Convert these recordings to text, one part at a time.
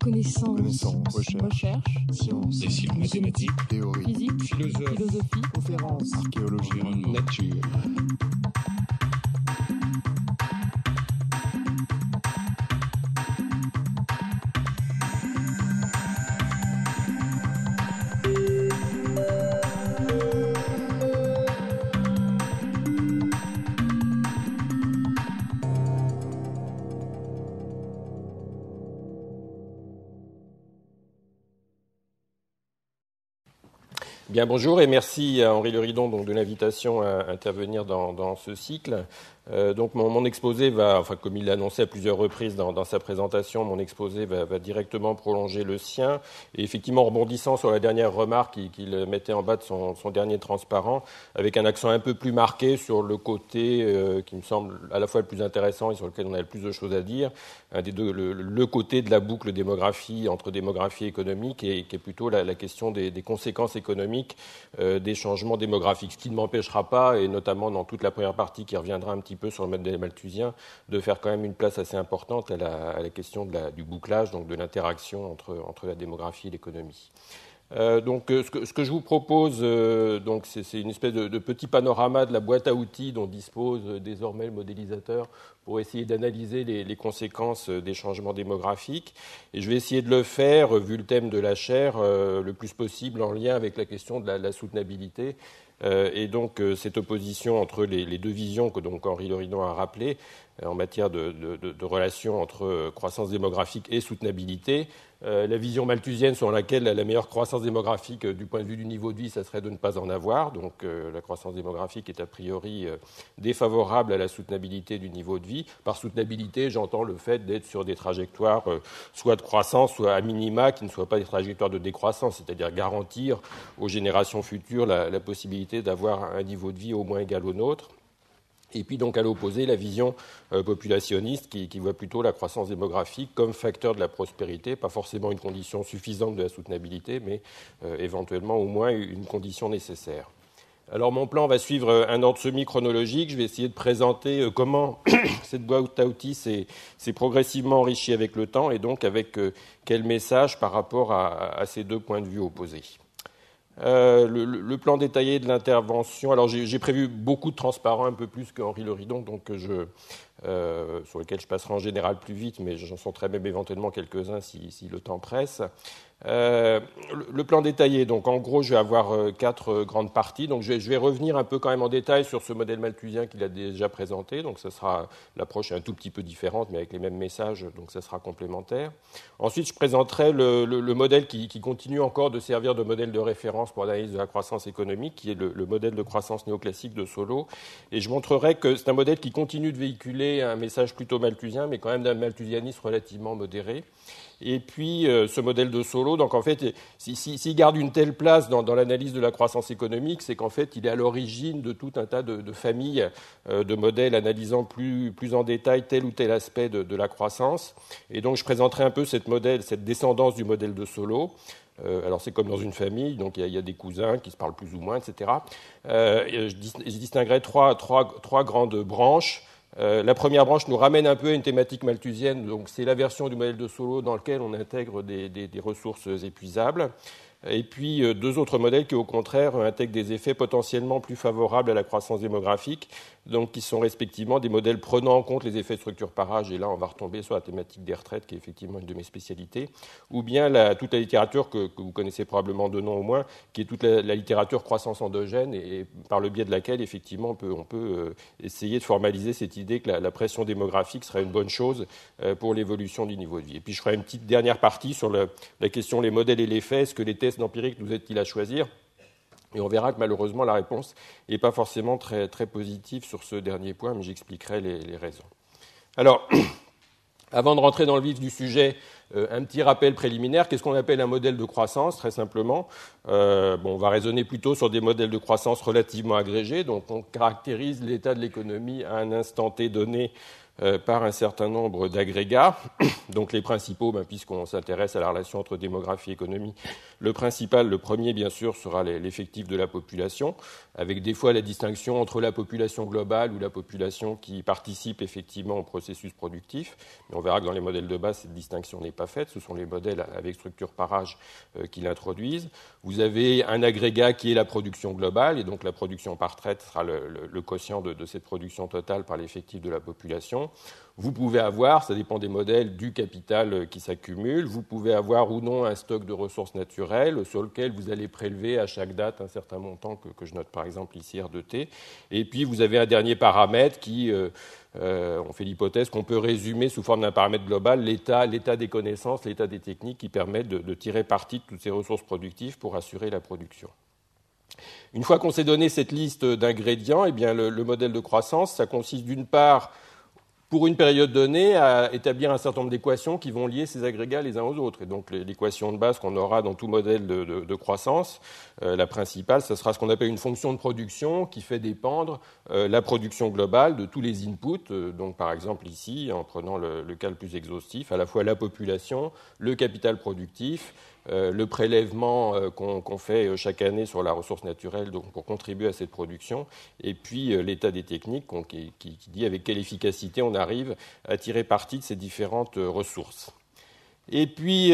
connaissance, recherche, science, dessin, mathématiques, théorie, physique, philosophie, conférence, archéologie, nature. Bien, bonjour et merci à Henri Leridon donc, de l'invitation à intervenir dans ce cycle. Donc mon exposé va, enfin comme il l'a annoncé à plusieurs reprises dans sa présentation, mon exposé va directement prolonger le sien. Et effectivement, rebondissant sur la dernière remarque qu'il mettait en bas de son dernier transparent, avec un accent un peu plus marqué sur le côté qui me semble à la fois le plus intéressant et sur lequel on a le plus de choses à dire, un des deux, le côté de la boucle démographie entre démographie et économique, et qui est plutôt la question des conséquences économiques des changements démographiques. Ce qui ne m'empêchera pas, et notamment dans toute la première partie qui reviendra un petit peu sur le modèle malthusien, de faire quand même une place assez importante à la question du bouclage, donc de l'interaction entre la démographie et l'économie. Donc, ce que je vous propose, donc, c'est une espèce de petit panorama de la boîte à outils dont dispose désormais le modélisateur pour essayer d'analyser les conséquences des changements démographiques. Et je vais essayer de le faire, vu le thème de la chaire, le plus possible en lien avec la question de la soutenabilité. Et donc, cette opposition entre les deux visions que donc Henri Leridon a rappelées en matière de relation entre croissance démographique et soutenabilité. La vision malthusienne selon laquelle la meilleure croissance démographique du point de vue du niveau de vie, ça serait de ne pas en avoir. Donc la croissance démographique est a priori défavorable à la soutenabilité du niveau de vie. Par soutenabilité, j'entends le fait d'être sur des trajectoires soit de croissance, soit à minima, qui ne soient pas des trajectoires de décroissance, c'est-à-dire garantir aux générations futures la possibilité d'avoir un niveau de vie au moins égal au nôtre. Et puis donc à l'opposé, la vision populationniste qui voit plutôt la croissance démographique comme facteur de la prospérité, pas forcément une condition suffisante de la soutenabilité, mais éventuellement au moins une condition nécessaire. Alors mon plan va suivre un ordre semi-chronologique. Je vais essayer de présenter comment cette boîte à outils s'est progressivement enrichie avec le temps et donc avec quel message par rapport à ces deux points de vue opposés. Le plan détaillé de l'intervention. Alors j'ai prévu beaucoup de transparents, un peu plus qu'Henri Leridon, donc sur lesquels je passerai en général plus vite, mais j'en sauterai même éventuellement quelques-uns si le temps presse. Le plan détaillé, donc en gros, je vais avoir 4 grandes parties. Donc je vais revenir un peu quand même en détail sur ce modèle malthusien qu'il a déjà présenté. Donc ça sera l'approche est un tout petit peu différente, mais avec les mêmes messages, donc ça sera complémentaire. Ensuite, je présenterai le modèle qui continue encore de servir de modèle de référence pour l'analyse de la croissance économique, qui est le modèle de croissance néoclassique de Solow. Et je montrerai que c'est un modèle qui continue de véhiculer un message plutôt malthusien, mais quand même d'un malthusianisme relativement modéré. Et puis, ce modèle de Solow, donc en fait, s'il garde une telle place dans l'analyse de la croissance économique, c'est qu'en fait, il est à l'origine de tout un tas de familles de modèles analysant plus en détail tel ou tel aspect de la croissance. Et donc, je présenterai un peu cette descendance du modèle de Solow. Alors, c'est comme dans une famille, donc il y a des cousins qui se parlent plus ou moins, etc. Je distinguerai trois grandes branches. La première branche nous ramène un peu à une thématique malthusienne, donc c'est la version du modèle de Solow dans lequel on intègre des ressources épuisables. Et puis 2 autres modèles qui, au contraire, intègrent des effets potentiellement plus favorables à la croissance démographique, donc qui sont respectivement des modèles prenant en compte les effets de structure par âge, et là on va retomber sur la thématique des retraites, qui est effectivement une de mes spécialités, ou bien toute la littérature que vous connaissez probablement de nom au moins, qui est toute la littérature croissance endogène, et par le biais de laquelle, effectivement, on peut essayer de formaliser cette idée que la pression démographique serait une bonne chose pour l'évolution du niveau de vie. Et puis je ferai une petite dernière partie sur la question les modèles et les faits. Est-ce que les tests empiriques nous aident-ils à choisir ? Et on verra que malheureusement la réponse n'est pas forcément très, très positive sur ce dernier point, mais j'expliquerai les raisons. Alors, avant de rentrer dans le vif du sujet, un petit rappel préliminaire. Qu'est-ce qu'on appelle un modèle de croissance ? Très simplement, on va raisonner plutôt sur des modèles de croissance relativement agrégés. Donc, on caractérise l'état de l'économie à un instant T donné par un certain nombre d'agrégats. Donc les principaux, puisqu'on s'intéresse à la relation entre démographie et économie, le premier bien sûr, sera l'effectif de la population, avec des fois la distinction entre la population globale ou la population qui participe effectivement au processus productif. Mais on verra que dans les modèles de base, cette distinction n'est pas faite. Ce sont les modèles avec structure par âge qui l'introduisent. Vous avez un agrégat qui est la production globale, et donc la production par traite sera le quotient de cette production totale par l'effectif de la population. Vous pouvez avoir, ça dépend des modèles, du capital qui s'accumule. Vous pouvez avoir ou non un stock de ressources naturelles sur lequel vous allez prélever à chaque date un certain montant que je note par exemple ici R de T. Et puis vous avez un dernier paramètre qui, on fait l'hypothèse qu'on peut résumer sous forme d'un paramètre global l'état des connaissances, l'état des techniques qui permettent de tirer parti de toutes ces ressources productives pour assurer la production. Une fois qu'on s'est donné cette liste d'ingrédients, eh bien le modèle de croissance, ça consiste d'une part, pour une période donnée, à établir un certain nombre d'équations qui vont lier ces agrégats les uns aux autres. Et donc l'équation de base qu'on aura dans tout modèle de croissance, la principale, ce sera ce qu'on appelle une fonction de production qui fait dépendre la production globale de tous les inputs. Donc par exemple ici, en prenant le cas le plus exhaustif, à la fois la population, le capital productif, le prélèvement qu'on fait chaque année sur la ressource naturelle donc pour contribuer à cette production, et puis l'état des techniques qui dit avec quelle efficacité on arrive à tirer parti de ces différentes ressources. Et puis,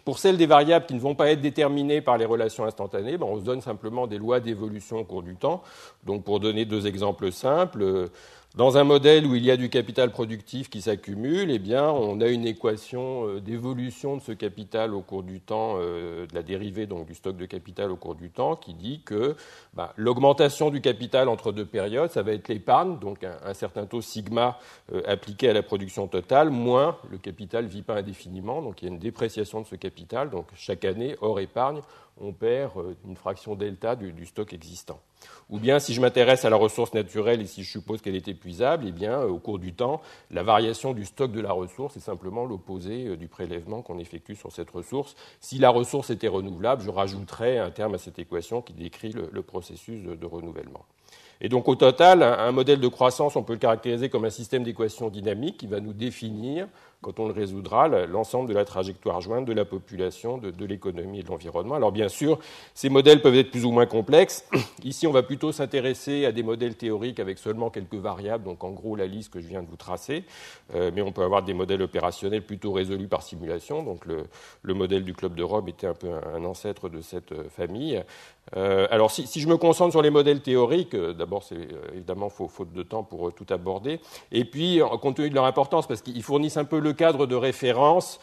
pour celles des variables qui ne vont pas être déterminées par les relations instantanées, on se donne simplement des lois d'évolution au cours du temps. Donc, pour donner deux exemples simples, dans un modèle où il y a du capital productif qui s'accumule, eh bien, on a une équation d'évolution de ce capital au cours du temps, de la dérivée donc, du stock de capital au cours du temps, qui dit que l'augmentation du capital entre deux périodes, ça va être l'épargne, donc un certain taux sigma appliqué à la production totale, moins le capital ne vit pas indéfiniment, donc il y a une dépréciation de ce capital. Donc chaque année, hors épargne, on perd une fraction delta du stock existant. Ou bien, si je m'intéresse à la ressource naturelle et si je suppose qu'elle est épuisable, eh bien, au cours du temps, la variation du stock de la ressource est simplement l'opposé du prélèvement qu'on effectue sur cette ressource. Si la ressource était renouvelable, je rajouterais un terme à cette équation qui décrit le processus de renouvellement. Et donc, au total, un modèle de croissance, on peut le caractériser comme un système d'équations dynamiques qui va nous définir, quand on le résoudra, l'ensemble de la trajectoire jointe de la population, de l'économie et de l'environnement. Alors, bien sûr, ces modèles peuvent être plus ou moins complexes. Ici, on va plutôt s'intéresser à des modèles théoriques avec seulement quelques variables, donc en gros la liste que je viens de vous tracer. Mais on peut avoir des modèles opérationnels plutôt résolus par simulation. Donc, le modèle du Club de Rome était un peu un ancêtre de cette famille. Alors, si je me concentre sur les modèles théoriques, d'abord, c'est évidemment faute de temps pour tout aborder. Et puis, compte tenu de leur importance, parce qu'ils fournissent un peu le cadre de référence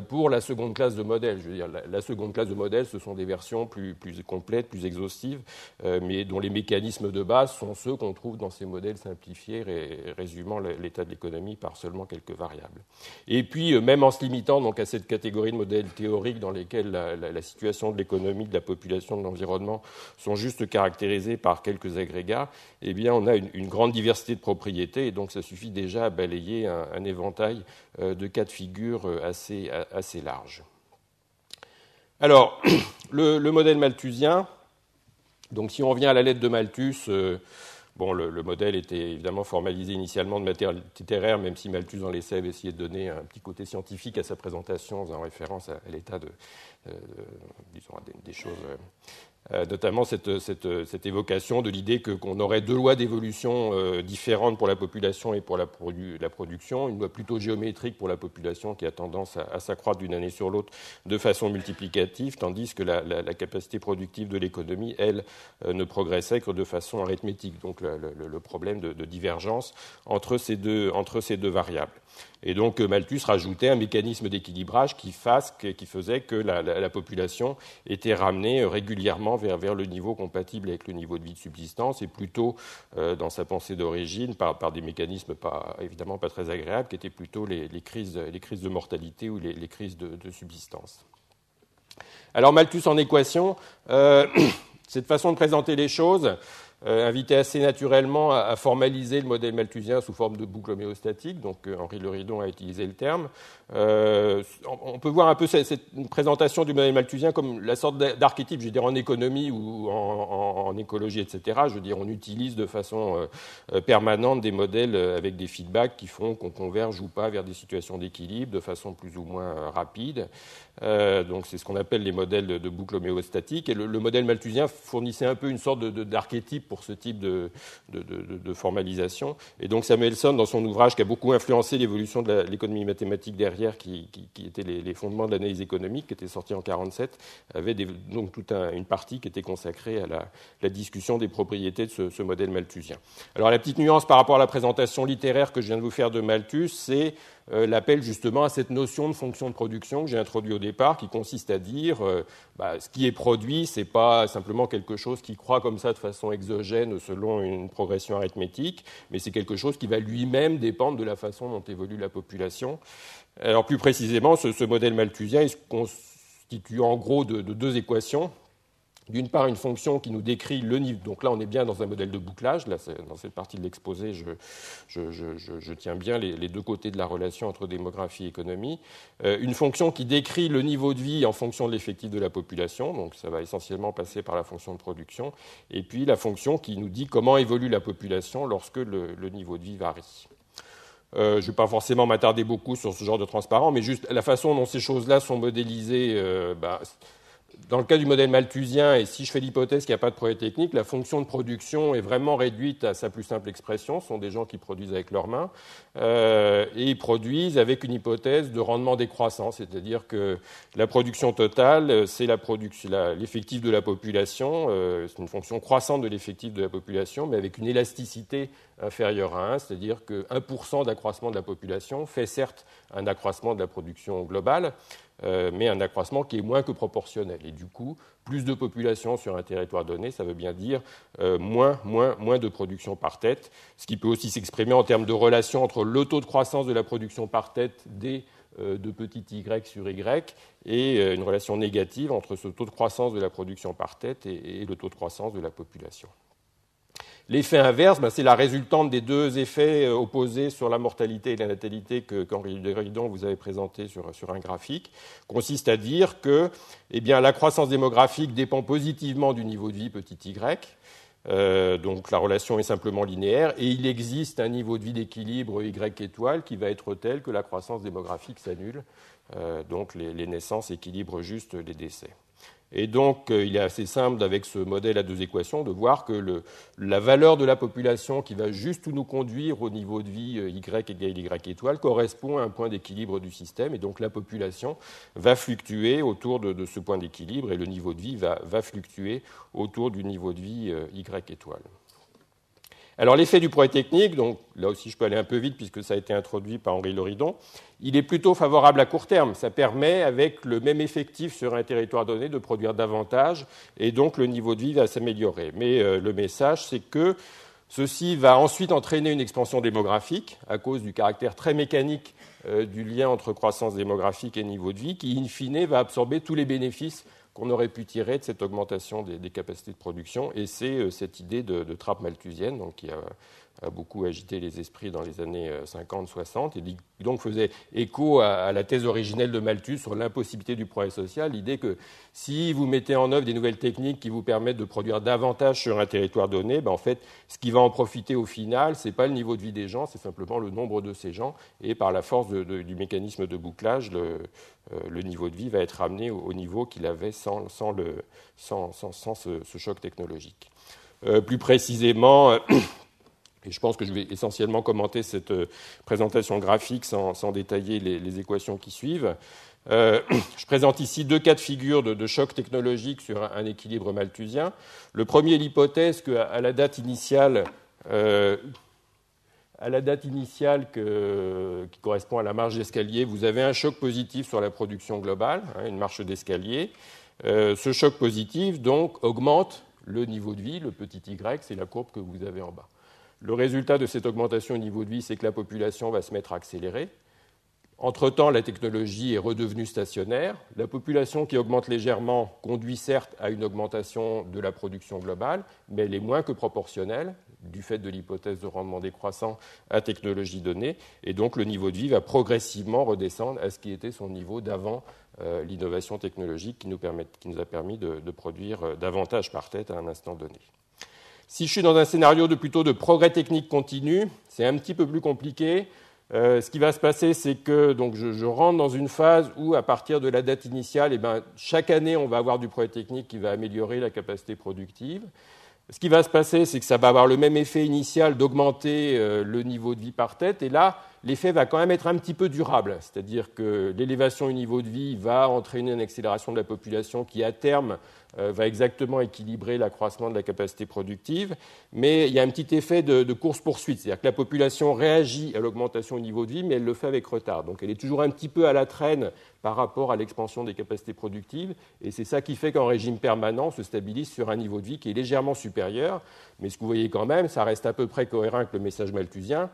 pour la seconde classe de modèles. Je veux dire, la seconde classe de modèles, ce sont des versions plus complètes, plus exhaustives, mais dont les mécanismes de base sont ceux qu'on trouve dans ces modèles simplifiés résumant l'état de l'économie par seulement quelques variables. Et puis, même en se limitant donc, à cette catégorie de modèles théoriques dans lesquels la situation de l'économie, de la population, de l'environnement sont juste caractérisés par quelques agrégats, eh bien, on a une grande diversité de propriétés, et donc ça suffit déjà à balayer un éventail de cas de figure assez large. Alors, le modèle malthusien, donc si on revient à la lettre de Malthus, le modèle était évidemment formalisé initialement de matière littéraire, même si Malthus dans l'essai avait essayé de donner un petit côté scientifique à sa présentation, en faisant référence à l'état disons, des choses. Notamment cette évocation de l'idée qu'on aurait deux lois d'évolution différentes pour la population et pour la production, une loi plutôt géométrique pour la population qui a tendance à s'accroître d'une année sur l'autre de façon multiplicative, tandis que la capacité productive de l'économie, elle, ne progressait que de façon arithmétique. Donc le problème de divergence entre ces deux variables. Et donc Malthus rajoutait un mécanisme d'équilibrage qui faisait que la population était ramenée régulièrement vers le niveau compatible avec le niveau de vie de subsistance, et plutôt, dans sa pensée d'origine, par des mécanismes évidemment pas très agréables, qui étaient plutôt les crises de mortalité ou les crises de subsistance. Alors Malthus en équation, cette façon de présenter les choses invitait assez naturellement à formaliser le modèle malthusien sous forme de boucle homéostatique. Donc Henri Leridon a utilisé le terme. On peut voir un peu cette présentation du modèle malthusien comme la sorte d'archétype, je veux dire, en économie ou en en écologie, etc. Je veux dire, on utilise de façon permanente des modèles avec des feedbacks qui font qu'on converge ou pas vers des situations d'équilibre de façon plus ou moins rapide. Donc c'est ce qu'on appelle les modèles de boucle homéostatique. Et le modèle malthusien fournissait un peu une sorte d'archétype pour ce type de formalisation. Et donc Samuelson, dans son ouvrage qui a beaucoup influencé l'évolution de l'économie mathématique derrière, qui étaient les fondements de l'analyse économique, qui était sorti en 1947, avait donc toute une partie qui était consacrée à la discussion des propriétés de ce modèle malthusien. Alors la petite nuance par rapport à la présentation littéraire que je viens de vous faire de Malthus, c'est l'appel justement à cette notion de fonction de production que j'ai introduit au départ, qui consiste à dire ce qui est produit, ce n'est pas simplement quelque chose qui croît comme ça de façon exogène selon une progression arithmétique, mais c'est quelque chose qui va lui-même dépendre de la façon dont évolue la population. Alors plus précisément, ce modèle malthusien il se constitue en gros de deux équations. D'une part, une fonction qui nous décrit le niveau. Donc là, on est bien dans un modèle de bouclage. Là, dans cette partie de l'exposé, je tiens bien les deux côtés de la relation entre démographie et économie. Une fonction qui décrit le niveau de vie en fonction de l'effectif de la population. Donc ça va essentiellement passer par la fonction de production. Et puis la fonction qui nous dit comment évolue la population lorsque le niveau de vie varie. Je ne vais pas forcément m'attarder beaucoup sur ce genre de transparent, mais juste la façon dont ces choses-là sont modélisées. Dans le cas du modèle malthusien, et si je fais l'hypothèse qu'il n'y a pas de progrès technique, la fonction de production est vraiment réduite à sa plus simple expression. Ce sont des gens qui produisent avec leurs mains et ils produisent avec une hypothèse de rendement décroissant, c'est-à-dire que la production totale, c'est l'effectif de la population, c'est une fonction croissante de l'effectif de la population, mais avec une élasticité inférieure à 1, c'est-à-dire que 1% d'accroissement de la population fait certes un accroissement de la production globale, mais un accroissement qui est moins que proportionnel. Et du coup, plus de population sur un territoire donné, ça veut bien dire moins de production par tête, ce qui peut aussi s'exprimer en termes de relation entre le taux de croissance de la production par tête d de petit y sur y et une relation négative entre ce taux de croissance de la production par tête et le taux de croissance de la population. L'effet inverse, c'est la résultante des deux effets opposés sur la mortalité et la natalité qu'Henri Léridon vous avait présenté sur un graphique, consiste à dire que la croissance démographique dépend positivement du niveau de vie petit y, donc la relation est simplement linéaire, et il existe un niveau de vie d'équilibre y étoile qui va être tel que la croissance démographique s'annule, donc les naissances équilibrent juste les décès. Et donc, il est assez simple, avec ce modèle à deux équations, de voir que la valeur de la population qui va juste nous conduire au niveau de vie y égale y étoile correspond à un point d'équilibre du système. Et donc, la population va fluctuer autour de ce point d'équilibre et le niveau de vie va fluctuer autour du niveau de vie y étoile. Alors l'effet du progrès technique, donc là aussi je peux aller un peu vite puisque ça a été introduit par Henri Léridon, il est plutôt favorable à court terme. Ça permet, avec le même effectif sur un territoire donné, de produire davantage et donc le niveau de vie va s'améliorer. Mais le message, c'est que ceci va ensuite entraîner une expansion démographique à cause du caractère très mécanique du lien entre croissance démographique et niveau de vie qui, in fine, va absorber tous les bénéfices qu'on aurait pu tirer de cette augmentation des capacités de production. Et c'est cette idée de trappe malthusienne donc, qui a beaucoup agité les esprits dans les années 50-60 et donc faisait écho à la thèse originelle de Malthus sur l'impossibilité du progrès social, l'idée que si vous mettez en œuvre des nouvelles techniques qui vous permettent de produire davantage sur un territoire donné, en fait, ce qui va en profiter au final, ce n'est pas le niveau de vie des gens, c'est simplement le nombre de ces gens, et par la force du mécanisme de bouclage, le niveau de vie va être ramené au niveau qu'il avait sans ce choc technologique. Plus précisément, et je pense que je vais essentiellement commenter cette présentation graphique sans détailler les équations qui suivent. Je présente ici deux cas de figure de choc technologique sur un équilibre malthusien. Le premier est l'hypothèse qu'à la date initiale, qui correspond à la marche d'escalier, vous avez un choc positif sur la production globale, une marche d'escalier. Ce choc positif, donc, augmente le niveau de vie, le petit y, c'est la courbe que vous avez en bas. Le résultat de cette augmentation au niveau de vie, c'est que la population va se mettre à accélérer. Entre-temps, la technologie est redevenue stationnaire. La population qui augmente légèrement conduit certes à une augmentation de la production globale, mais elle est moins que proportionnelle du fait de l'hypothèse de rendement décroissant à technologie donnée. Et donc, le niveau de vie va progressivement redescendre à ce qui était son niveau d'avant l'innovation technologique qui nous a permis de produire davantage par tête à un instant donné. Si je suis dans un scénario plutôt de progrès technique continu, c'est un petit peu plus compliqué. Ce qui va se passer, c'est que donc, je rentre dans une phase où, à partir de la date initiale, chaque année, on va avoir du progrès technique qui va améliorer la capacité productive. Ce qui va se passer, c'est que ça va avoir le même effet initial d'augmenter le niveau de vie par tête. Et là, l'effet va quand même être un petit peu durable. C'est-à-dire que l'élévation du niveau de vie va entraîner une accélération de la population qui, à terme, va exactement équilibrer l'accroissement de la capacité productive. Mais il y a un petit effet de course-poursuite. C'est-à-dire que la population réagit à l'augmentation du niveau de vie, mais elle le fait avec retard. Donc elle est toujours un petit peu à la traîne par rapport à l'expansion des capacités productives. Et c'est ça qui fait qu'en régime permanent, on se stabilise sur un niveau de vie qui est légèrement supérieur. Mais ce que vous voyez quand même, ça reste à peu près cohérent avec le message malthusien.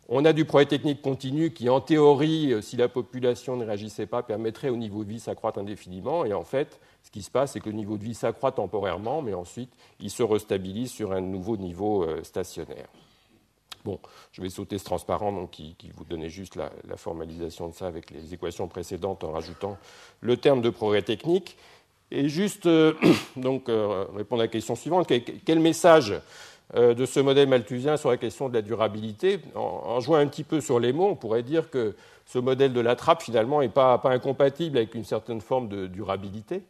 On a du progrès technique continu qui, en théorie, si la population ne réagissait pas, permettrait au niveau de vie s'accroître indéfiniment. Et en fait, ce qui se passe, c'est que le niveau de vie s'accroît temporairement, mais ensuite, il se restabilise sur un nouveau niveau stationnaire. Bon, je vais sauter ce transparent donc, qui vous donnait juste la formalisation de ça avec les équations précédentes en rajoutant le terme de progrès technique. Et juste donc, répondre à la question suivante, quel message de ce modèle malthusien sur la question de la durabilité? En jouant un petit peu sur les mots, on pourrait dire que ce modèle de la trappe, finalement, n'est pas incompatible avec une certaine forme de durabilité,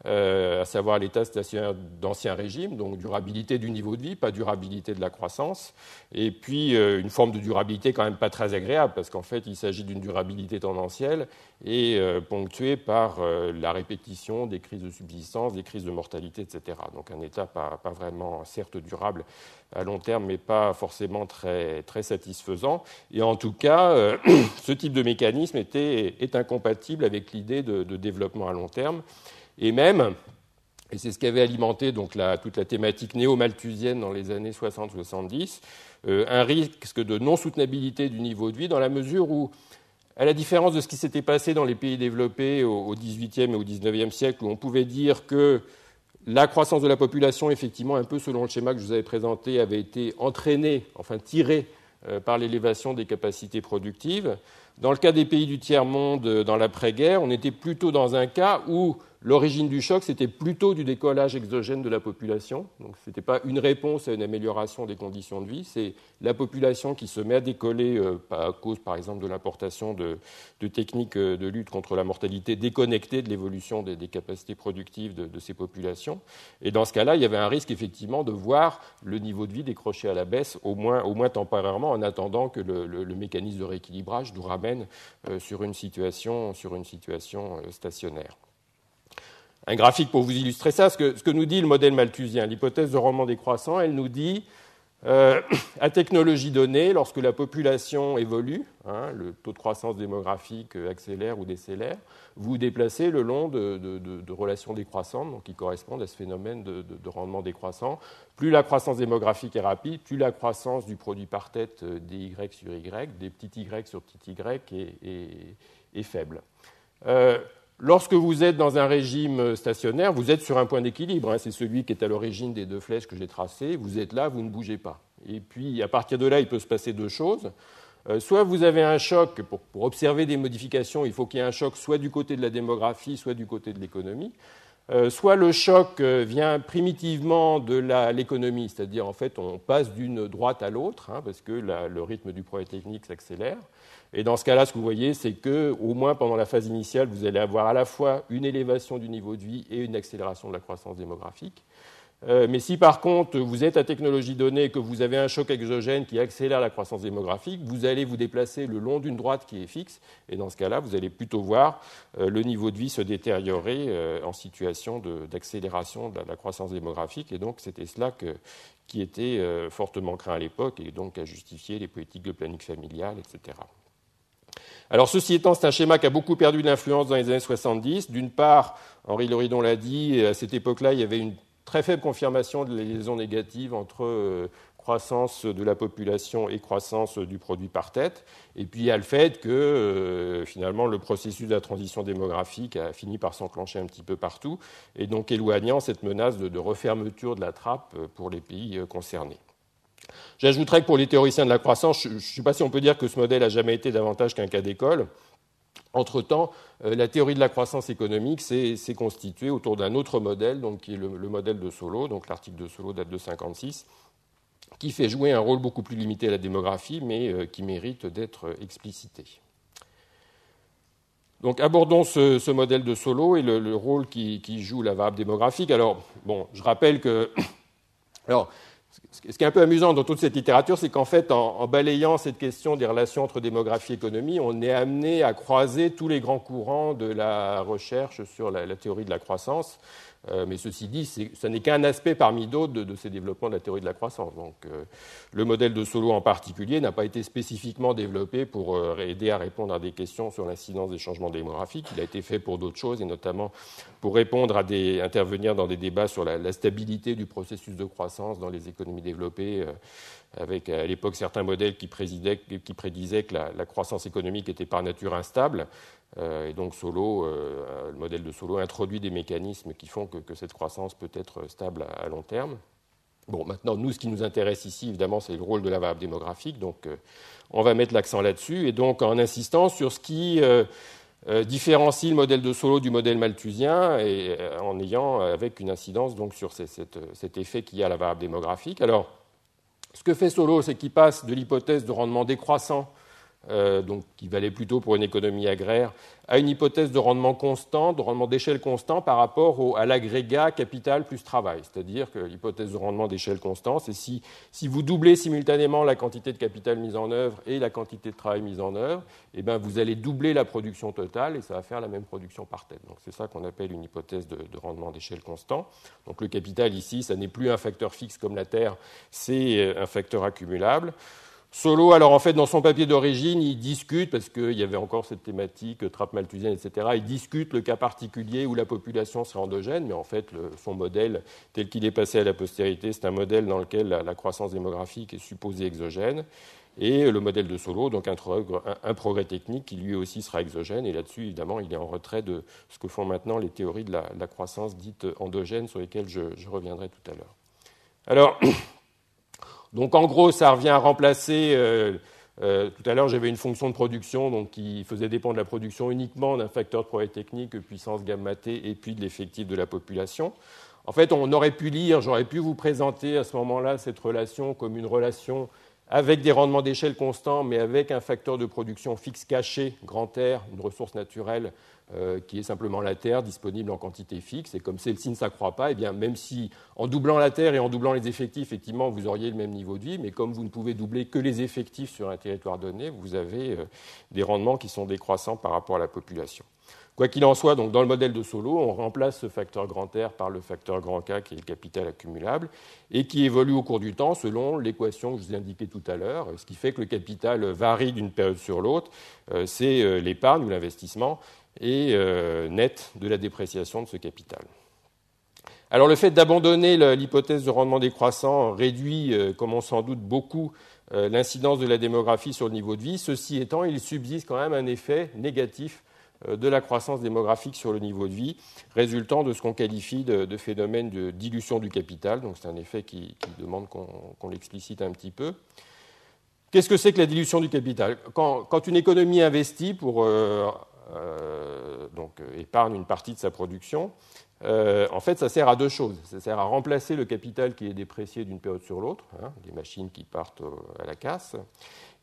à savoir l'état stationnaire d'ancien régime, donc durabilité du niveau de vie, pas durabilité de la croissance, et puis une forme de durabilité quand même pas très agréable, parce qu'en fait, il s'agit d'une durabilité tendancielle et ponctuée par la répétition des crises de subsistance, des crises de mortalité, etc. Donc un état pas vraiment, certes, durable à long terme, mais pas forcément très, très satisfaisant. Et en tout cas, ce type de mécanisme est incompatible avec l'idée de développement à long terme. Et même, et c'est ce qui avait alimenté donc toute la thématique néo-malthusienne dans les années 60-70, un risque de non-soutenabilité du niveau de vie dans la mesure où, à la différence de ce qui s'était passé dans les pays développés au XVIIIe et au XIXe siècle, où on pouvait dire que la croissance de la population, effectivement, un peu selon le schéma que je vous avais présenté, avait été entraînée, enfin tirée par l'élévation des capacités productives. Dans le cas des pays du tiers-monde, dans l'après-guerre, on était plutôt dans un cas où l'origine du choc, c'était plutôt du décollage exogène de la population. Donc ce n'était pas une réponse à une amélioration des conditions de vie, c'est la population qui se met à décoller à cause, par exemple, de l'importation de techniques de lutte contre la mortalité déconnectées de l'évolution des capacités productives de ces populations. Et dans ce cas-là, il y avait un risque, effectivement, de voir le niveau de vie décrocher à la baisse, au moins temporairement, en attendant que le mécanisme de rééquilibrage nous ramène sur une situation stationnaire. Un graphique pour vous illustrer ça, ce que nous dit le modèle malthusien, l'hypothèse de rendement décroissant, elle nous dit, à technologie donnée, lorsque la population évolue, le taux de croissance démographique accélère ou décélère, vous vous déplacez le long de relations décroissantes, donc qui correspondent à ce phénomène de rendement décroissant. Plus la croissance démographique est rapide, plus la croissance du produit par tête des Y sur Y, des petits Y sur petits Y est faible. Lorsque vous êtes dans un régime stationnaire, vous êtes sur un point d'équilibre. C'est celui qui est à l'origine des deux flèches que j'ai tracées. Vous êtes là, vous ne bougez pas. Et puis, à partir de là, il peut se passer deux choses. Soit vous avez un choc, pour observer des modifications, il faut qu'il y ait un choc soit du côté de la démographie, soit du côté de l'économie. Soit le choc vient primitivement de l'économie, c'est-à-dire en fait on passe d'une droite à l'autre, parce que le rythme du progrès technique s'accélère. Et dans ce cas-là, ce que vous voyez, c'est qu'au moins pendant la phase initiale, vous allez avoir à la fois une élévation du niveau de vie et une accélération de la croissance démographique. Mais si par contre vous êtes à technologie donnée et que vous avez un choc exogène qui accélère la croissance démographique, vous allez vous déplacer le long d'une droite qui est fixe, et dans ce cas-là, vous allez plutôt voir le niveau de vie se détériorer en situation d'accélération de la croissance démographique, et donc c'était cela qui était fortement craint à l'époque, et donc a justifié les politiques de planning familial, etc. Alors, ceci étant, c'est un schéma qui a beaucoup perdu d'influence dans les années 70. D'une part, Henri Loridon l'a dit, à cette époque-là, il y avait une très faible confirmation de la liaison négative entre croissance de la population et croissance du produit par tête. Et puis, il y a le fait que, finalement, le processus de la transition démographique a fini par s'enclencher un petit peu partout, et donc éloignant cette menace de refermeture de la trappe pour les pays concernés. J'ajouterais que pour les théoriciens de la croissance, je ne sais pas si on peut dire que ce modèle n'a jamais été davantage qu'un cas d'école. Entre-temps, la théorie de la croissance économique s'est constituée autour d'un autre modèle, donc, qui est le modèle de Solow. Donc, l'article de Solow date de 1956. qui fait jouer un rôle beaucoup plus limité à la démographie, mais qui mérite d'être explicité. Donc abordons ce modèle de Solow et le rôle qui joue la variable démographique. Alors, bon, je rappelle que... Alors, ce qui est un peu amusant dans toute cette littérature, c'est qu'en fait, en balayant cette question des relations entre démographie et économie, on est amené à croiser tous les grands courants de la recherche sur la théorie de la croissance. Mais ceci dit, ce n'est qu'un aspect parmi d'autres de ces développements de la théorie de la croissance. Donc, le modèle de Solow en particulier n'a pas été spécifiquement développé pour aider à répondre à des questions sur l'incidence des changements démographiques. Il a été fait pour d'autres choses, et notamment pour répondre intervenir dans des débats sur la stabilité du processus de croissance dans les économies développées, avec à l'époque certains modèles qui prédisaient que la croissance économique était par nature instable. Et donc le modèle de Solow introduit des mécanismes qui font que cette croissance peut être stable à long terme. Bon, maintenant, nous, ce qui nous intéresse ici, évidemment, c'est le rôle de la variable démographique. Donc, on va mettre l'accent là-dessus. Et donc, en insistant sur ce qui différencie le modèle de Solow du modèle malthusien, et en ayant avec une incidence donc, sur cet effet qu'il y a à la variable démographique. Alors, ce que fait Solow, c'est qu'il passe de l'hypothèse de rendement décroissant, donc qui valait plutôt pour une économie agraire, à une hypothèse de rendement constant, de rendement d'échelle constant par rapport à l'agrégat capital plus travail. C'est-à-dire que l'hypothèse de rendement d'échelle constant, c'est si vous doublez simultanément la quantité de capital mise en œuvre et la quantité de travail mise en œuvre, eh bien vous allez doubler la production totale et ça va faire la même production par tête. Donc c'est ça qu'on appelle une hypothèse de rendement d'échelle constant. Donc le capital ici, ça n'est plus un facteur fixe comme la Terre, c'est un facteur accumulable. Solow, alors en fait, dans son papier d'origine, il discute, parce qu'il y avait encore cette thématique, trappe malthusienne, etc., il discute le cas particulier où la population serait endogène, mais en fait, son modèle, tel qu'il est passé à la postérité, c'est un modèle dans lequel la croissance démographique est supposée exogène, et le modèle de Solow, donc un progrès technique qui lui aussi sera exogène, et là-dessus, évidemment, il est en retrait de ce que font maintenant les théories de la croissance dite endogène, sur lesquelles je reviendrai tout à l'heure. Alors... Donc en gros, ça revient à remplacer, tout à l'heure j'avais une fonction de production donc, qui faisait dépendre la production uniquement d'un facteur de progrès technique, puissance gamma t, et puis de l'effectif de la population. En fait, j'aurais pu vous présenter à ce moment-là cette relation comme une relation avec des rendements d'échelle constants, mais avec un facteur de production fixe caché, grand R, une ressource naturelle, qui est simplement la Terre, disponible en quantité fixe. Et comme celle-ci ne s'accroît pas, eh bien, même si en doublant la Terre et en doublant les effectifs, effectivement, vous auriez le même niveau de vie, mais comme vous ne pouvez doubler que les effectifs sur un territoire donné, vous avez des rendements qui sont décroissants par rapport à la population. Quoi qu'il en soit, donc, dans le modèle de Solow, on remplace ce facteur grand R par le facteur grand K, qui est le capital accumulable, et qui évolue au cours du temps selon l'équation que je vous ai indiquée tout à l'heure. Ce qui fait que le capital varie d'une période sur l'autre, c'est l'épargne ou l'investissement, et net de la dépréciation de ce capital. Alors le fait d'abandonner l'hypothèse de rendement décroissant réduit, comme on s'en doute beaucoup, l'incidence de la démographie sur le niveau de vie. Ceci étant, il subsiste quand même un effet négatif de la croissance démographique sur le niveau de vie, résultant de ce qu'on qualifie de phénomène de dilution du capital. Donc c'est un effet qui demande qu'on l'explicite un petit peu. Qu'est-ce que c'est que la dilution du capital ? Quand une économie investit pour épargne une partie de sa production, en fait, ça sert à deux choses. Ça sert à remplacer le capital qui est déprécié d'une période sur l'autre, des machines qui partent à la casse.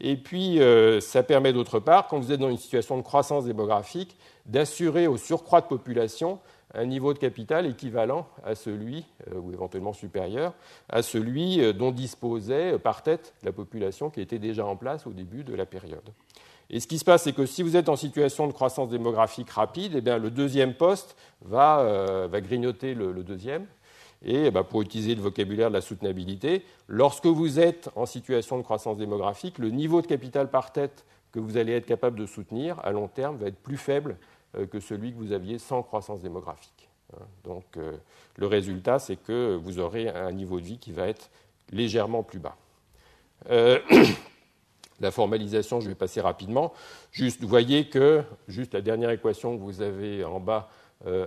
Et puis, ça permet d'autre part, quand vous êtes dans une situation de croissance démographique, d'assurer au surcroît de population un niveau de capital équivalent à celui, ou éventuellement supérieur, à celui dont disposait par tête la population qui était déjà en place au début de la période. Et ce qui se passe, c'est que si vous êtes en situation de croissance démographique rapide, eh bien, le deuxième poste va grignoter le deuxième. Et pour utiliser le vocabulaire de la soutenabilité, lorsque vous êtes en situation de croissance démographique, le niveau de capital par tête que vous allez être capable de soutenir à long terme va être plus faible que celui que vous aviez sans croissance démographique. Donc le résultat, c'est que vous aurez un niveau de vie qui va être légèrement plus bas. La formalisation, je vais passer rapidement. Juste, vous voyez que, juste la dernière équation que vous avez en bas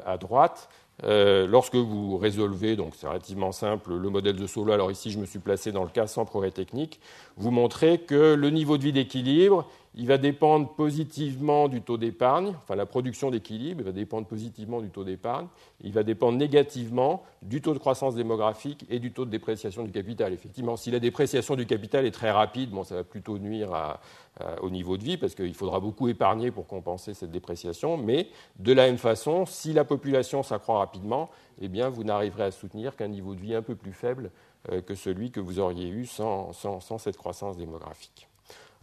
à droite, Lorsque vous résolvez, donc c'est relativement simple, le modèle de Solow, alors ici je me suis placé dans le cas sans progrès technique, vous montrez que le niveau de vie d'équilibre, il va dépendre positivement du taux d'épargne, enfin la production d'équilibre va dépendre positivement du taux d'épargne, il va dépendre négativement du taux de croissance démographique et du taux de dépréciation du capital. Effectivement, si la dépréciation du capital est très rapide, bon, ça va plutôt nuire au niveau de vie parce qu'il faudra beaucoup épargner pour compenser cette dépréciation, mais de la même façon, si la population s'accroît rapidement, eh bien, vous n'arriverez à soutenir qu'un niveau de vie un peu plus faible que celui que vous auriez eu sans cette croissance démographique.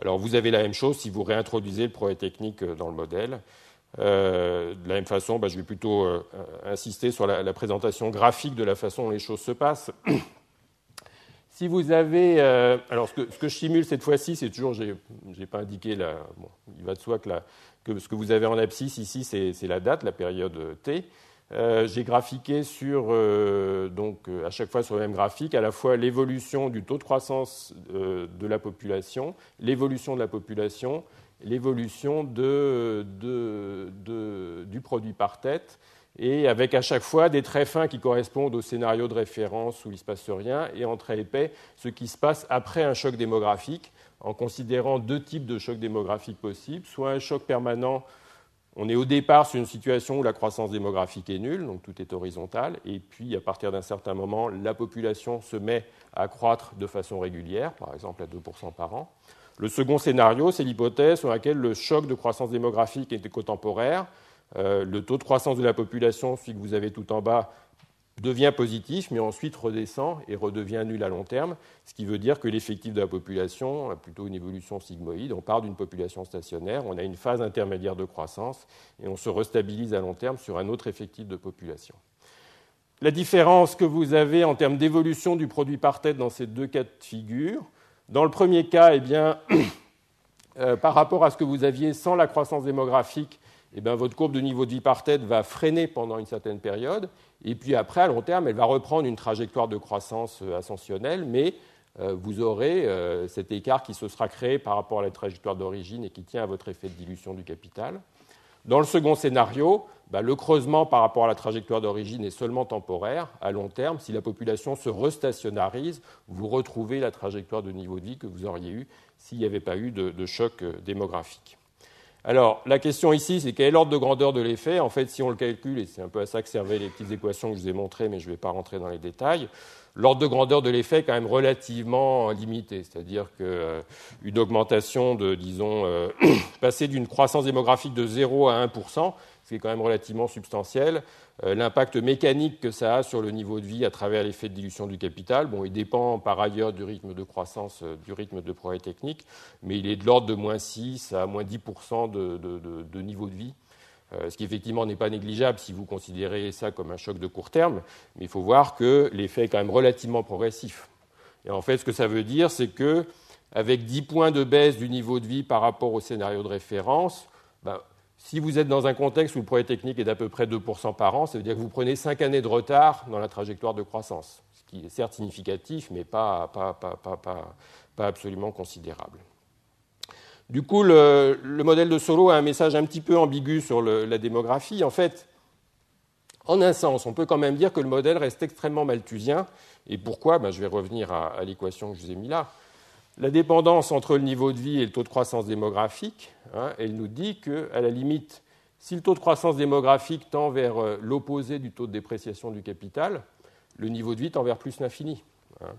Alors, vous avez la même chose si vous réintroduisez le progrès technique dans le modèle. De la même façon, je vais plutôt insister sur la présentation graphique de la façon dont les choses se passent. Si vous avez... alors, ce que je simule cette fois-ci, c'est toujours... Je n'ai pas indiqué... Bon, il va de soi que ce que vous avez en abscisse ici, c'est la date, la période T. J'ai graphiqué à chaque fois sur le même graphique, à la fois l'évolution du taux de croissance de la population, l'évolution de la population, l'évolution du produit par tête, et avec à chaque fois des traits fins qui correspondent au scénario de référence où il ne se passe rien, et en traits épais, ce qui se passe après un choc démographique, en considérant deux types de chocs démographiques possibles, soit un choc permanent. On est au départ sur une situation où la croissance démographique est nulle, donc tout est horizontal, et puis à partir d'un certain moment, la population se met à croître de façon régulière, par exemple à 2% par an. Le second scénario, c'est l'hypothèse sur laquelle le choc de croissance démographique est éco-temporaire. Le taux de croissance de la population, celui que vous avez tout en bas, devient positif, mais ensuite redescend et redevient nul à long terme, ce qui veut dire que l'effectif de la population a plutôt une évolution sigmoïde. On part d'une population stationnaire, on a une phase intermédiaire de croissance et on se restabilise à long terme sur un autre effectif de population. La différence que vous avez en termes d'évolution du produit par tête dans ces deux cas de figure, dans le premier cas, par rapport à ce que vous aviez sans la croissance démographique, votre courbe de niveau de vie par tête va freiner pendant une certaine période, et puis après, à long terme, elle va reprendre une trajectoire de croissance ascensionnelle, mais vous aurez cet écart qui se sera créé par rapport à la trajectoire d'origine et qui tient à votre effet de dilution du capital. Dans le second scénario, le creusement par rapport à la trajectoire d'origine est seulement temporaire. À long terme, si la population se restationnarise, vous retrouvez la trajectoire de niveau de vie que vous auriez eue s'il n'y avait pas eu de choc démographique. Alors, la question ici, c'est quel est l'ordre de grandeur de l'effet ? En fait, si on le calcule, et c'est un peu à ça que servaient les petites équations que je vous ai montrées, mais je ne vais pas rentrer dans les détails, l'ordre de grandeur de l'effet est quand même relativement limité. C'est-à-dire qu'une augmentation de, passer d'une croissance démographique de 0 à 1%, ce qui est quand même relativement substantiel, l'impact mécanique que ça a sur le niveau de vie à travers l'effet de dilution du capital, il dépend par ailleurs du rythme de croissance, du rythme de progrès technique, mais il est de l'ordre de moins 6 à moins 10% de niveau de vie, ce qui effectivement n'est pas négligeable si vous considérez ça comme un choc de court terme, mais il faut voir que l'effet est quand même relativement progressif. Et en fait, ce que ça veut dire, c'est qu'avec 10 points de baisse du niveau de vie par rapport au scénario de référence, si vous êtes dans un contexte où le progrès technique est d'à peu près 2% par an, ça veut dire que vous prenez 5 années de retard dans la trajectoire de croissance, ce qui est certes significatif, mais pas absolument considérable. Du coup, le modèle de Solow a un message un petit peu ambigu sur la démographie. En fait, en un sens, on peut quand même dire que le modèle reste extrêmement malthusien. Et pourquoi ? Je vais revenir à l'équation que je vous ai mise là. La dépendance entre le niveau de vie et le taux de croissance démographique, elle nous dit qu'à la limite, si le taux de croissance démographique tend vers l'opposé du taux de dépréciation du capital, le niveau de vie tend vers plus l'infini,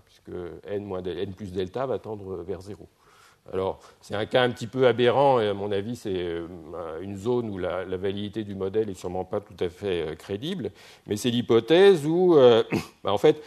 puisque n plus delta va tendre vers 0. Alors, c'est un cas un petit peu aberrant, et à mon avis, c'est une zone où la validité du modèle n'est sûrement pas tout à fait crédible, mais c'est l'hypothèse où, en fait,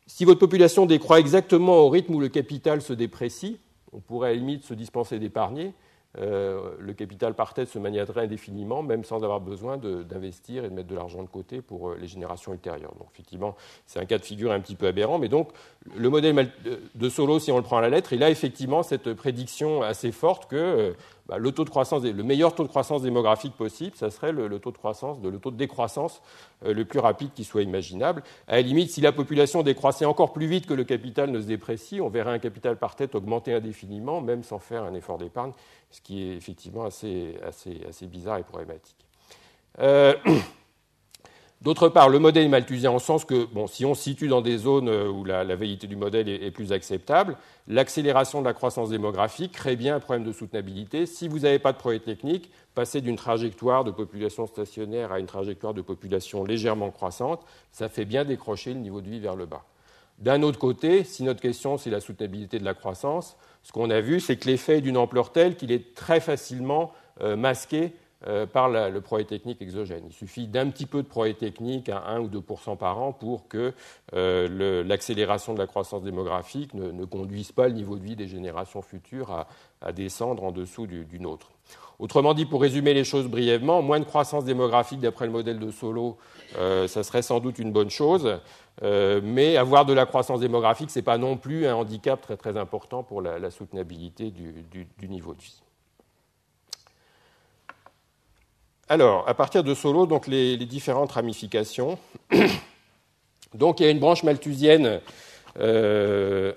si votre population décroît exactement au rythme où le capital se déprécie, on pourrait à la limite se dispenser d'épargner. Le capital par tête se maniaterait indéfiniment, même sans avoir besoin d'investir et de mettre de l'argent de côté pour les générations ultérieures. Donc, effectivement, c'est un cas de figure un petit peu aberrant. Mais donc, le modèle de Solow, si on le prend à la lettre, il a effectivement cette prédiction assez forte que le meilleur taux de croissance démographique possible, ça serait le taux de décroissance le plus rapide qui soit imaginable. À la limite, si la population décroissait encore plus vite que le capital ne se déprécie, on verrait un capital par tête augmenter indéfiniment, même sans faire un effort d'épargne, ce qui est effectivement assez bizarre et problématique. D'autre part, le modèle est malthusien en sens que, bon, si on se situe dans des zones où la validité du modèle est plus acceptable, l'accélération de la croissance démographique crée bien un problème de soutenabilité. Si vous n'avez pas de projet technique, passer d'une trajectoire de population stationnaire à une trajectoire de population légèrement croissante, ça fait bien décrocher le niveau de vie vers le bas. D'un autre côté, si notre question c'est la soutenabilité de la croissance, ce qu'on a vu, c'est que l'effet est d'une ampleur telle qu'il est très facilement masqué par le progrès technique exogène. Il suffit d'un petit peu de progrès technique à 1 ou 2% par an pour que l'accélération de la croissance démographique ne conduise pas le niveau de vie des générations futures à descendre en dessous du nôtre. Autrement dit, pour résumer les choses brièvement, moins de croissance démographique d'après le modèle de Solow, ça serait sans doute une bonne chose, mais avoir de la croissance démographique, ce n'est pas non plus un handicap très, très important pour la soutenabilité du niveau de vie. Alors, à partir de Solow, donc les différentes ramifications. Donc, il y a une branche malthusienne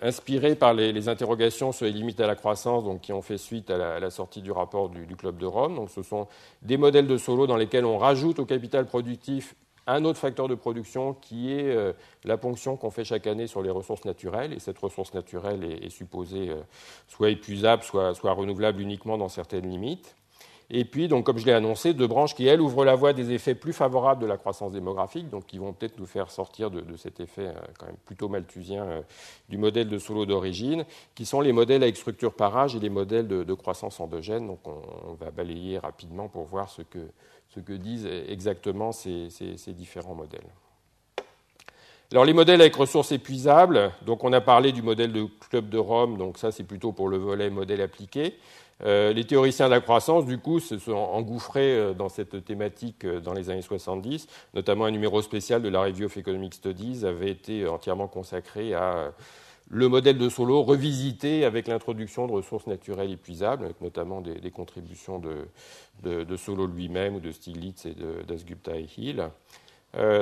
inspirée par les interrogations sur les limites à la croissance, donc, qui ont fait suite à la sortie du rapport du Club de Rome. Donc, ce sont des modèles de Solow dans lesquels on rajoute au capital productif un autre facteur de production qui est la ponction qu'on fait chaque année sur les ressources naturelles. Et cette ressource naturelle est supposée soit épuisable, soit renouvelable uniquement dans certaines limites. Et puis, donc, comme je l'ai annoncé, deux branches qui, elles, ouvrent la voie à des effets plus favorables de la croissance démographique, donc qui vont peut-être nous faire sortir de cet effet quand même plutôt malthusien du modèle de Solow d'origine, qui sont les modèles avec structure par âge et les modèles de croissance endogène. Donc, on va balayer rapidement pour voir ce que disent exactement ces différents modèles. Alors, les modèles avec ressources épuisables, donc on a parlé du modèle de Club de Rome, donc ça, c'est plutôt pour le volet modèle appliqué. Les théoriciens de la croissance, du coup, se sont engouffrés dans cette thématique dans les années 70. Notamment, un numéro spécial de la Review of Economic Studies avait été entièrement consacré à le modèle de Solow revisité avec l'introduction de ressources naturelles épuisables, avec notamment des contributions de Solow lui-même ou de Stiglitz et de Dasgupta et Hill.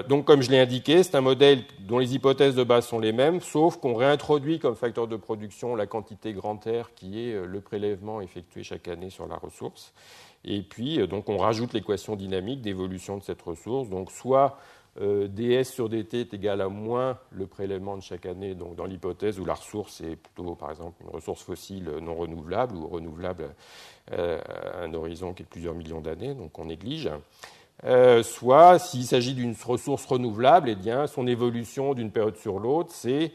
Donc, comme je l'ai indiqué, c'est un modèle dont les hypothèses de base sont les mêmes, sauf qu'on réintroduit comme facteur de production la quantité grand R, qui est le prélèvement effectué chaque année sur la ressource. Et puis, donc, on rajoute l'équation dynamique d'évolution de cette ressource. Donc, soit ds sur dt est égal à moins le prélèvement de chaque année, donc dans l'hypothèse où la ressource est plutôt, par exemple, une ressource fossile non renouvelable ou renouvelable à un horizon qui est de plusieurs millions d'années, donc on néglige. Soit, s'il s'agit d'une ressource renouvelable, eh bien, son évolution d'une période sur l'autre, c'est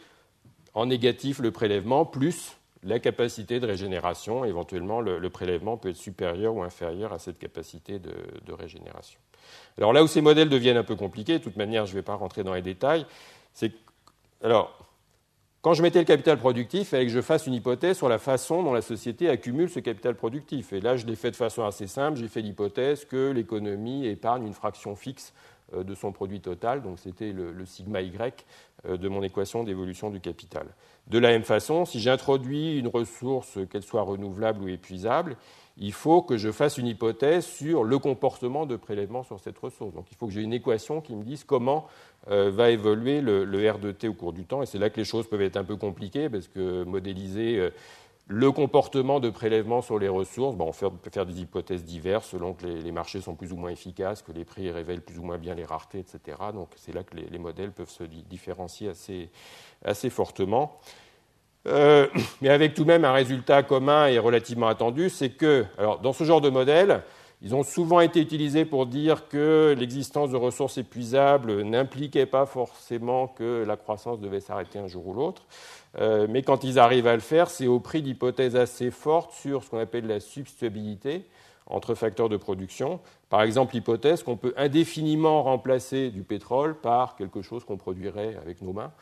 en négatif le prélèvement plus la capacité de régénération. Éventuellement, le prélèvement peut être supérieur ou inférieur à cette capacité de régénération. Alors là où ces modèles deviennent un peu compliqués, de toute manière, je ne vais pas rentrer dans les détails, c'est que, alors, quand je mettais le capital productif, il fallait que je fasse une hypothèse sur la façon dont la société accumule ce capital productif. Et là, je l'ai fait de façon assez simple. J'ai fait l'hypothèse que l'économie épargne une fraction fixe de son produit total. Donc, c'était le sigma Y de mon équation d'évolution du capital. De la même façon, si j'introduis une ressource, qu'elle soit renouvelable ou épuisable, il faut que je fasse une hypothèse sur le comportement de prélèvement sur cette ressource. Donc, il faut que j'ai une équation qui me dise comment va évoluer le R de T au cours du temps. Et c'est là que les choses peuvent être un peu compliquées, parce que modéliser le comportement de prélèvement sur les ressources, on peut faire des hypothèses diverses selon que les marchés sont plus ou moins efficaces, que les prix révèlent plus ou moins bien les raretés, etc. Donc, c'est là que les modèles peuvent se différencier assez fortement. Mais avec tout de même un résultat commun et relativement attendu, c'est que, alors, dans ce genre de modèle, ils ont souvent été utilisés pour dire que l'existence de ressources épuisables n'impliquait pas forcément que la croissance devait s'arrêter un jour ou l'autre. Mais quand ils arrivent à le faire, c'est au prix d'hypothèses assez fortes sur ce qu'on appelle la substituabilité entre facteurs de production. Par exemple, l'hypothèse qu'on peut indéfiniment remplacer du pétrole par quelque chose qu'on produirait avec nos mains.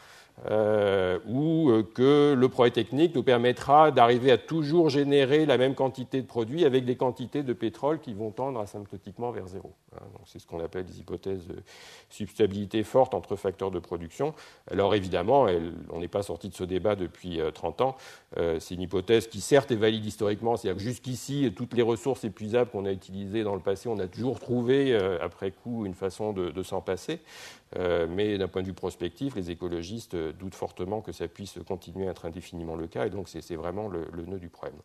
Ou que le progrès technique nous permettra d'arriver à toujours générer la même quantité de produits avec des quantités de pétrole qui vont tendre asymptotiquement vers zéro. Donc, c'est ce qu'on appelle des hypothèses de substituabilité forte entre facteurs de production. Alors évidemment, on n'est pas sorti de ce débat depuis 30 ans. C'est une hypothèse qui certes est valide historiquement, c'est-à-dire que jusqu'ici, toutes les ressources épuisables qu'on a utilisées dans le passé, on a toujours trouver, après coup, une façon de s'en passer. Mais d'un point de vue prospectif, les écologistes doutent fortement que ça puisse continuer à être indéfiniment le cas, et donc c'est vraiment le nœud du problème.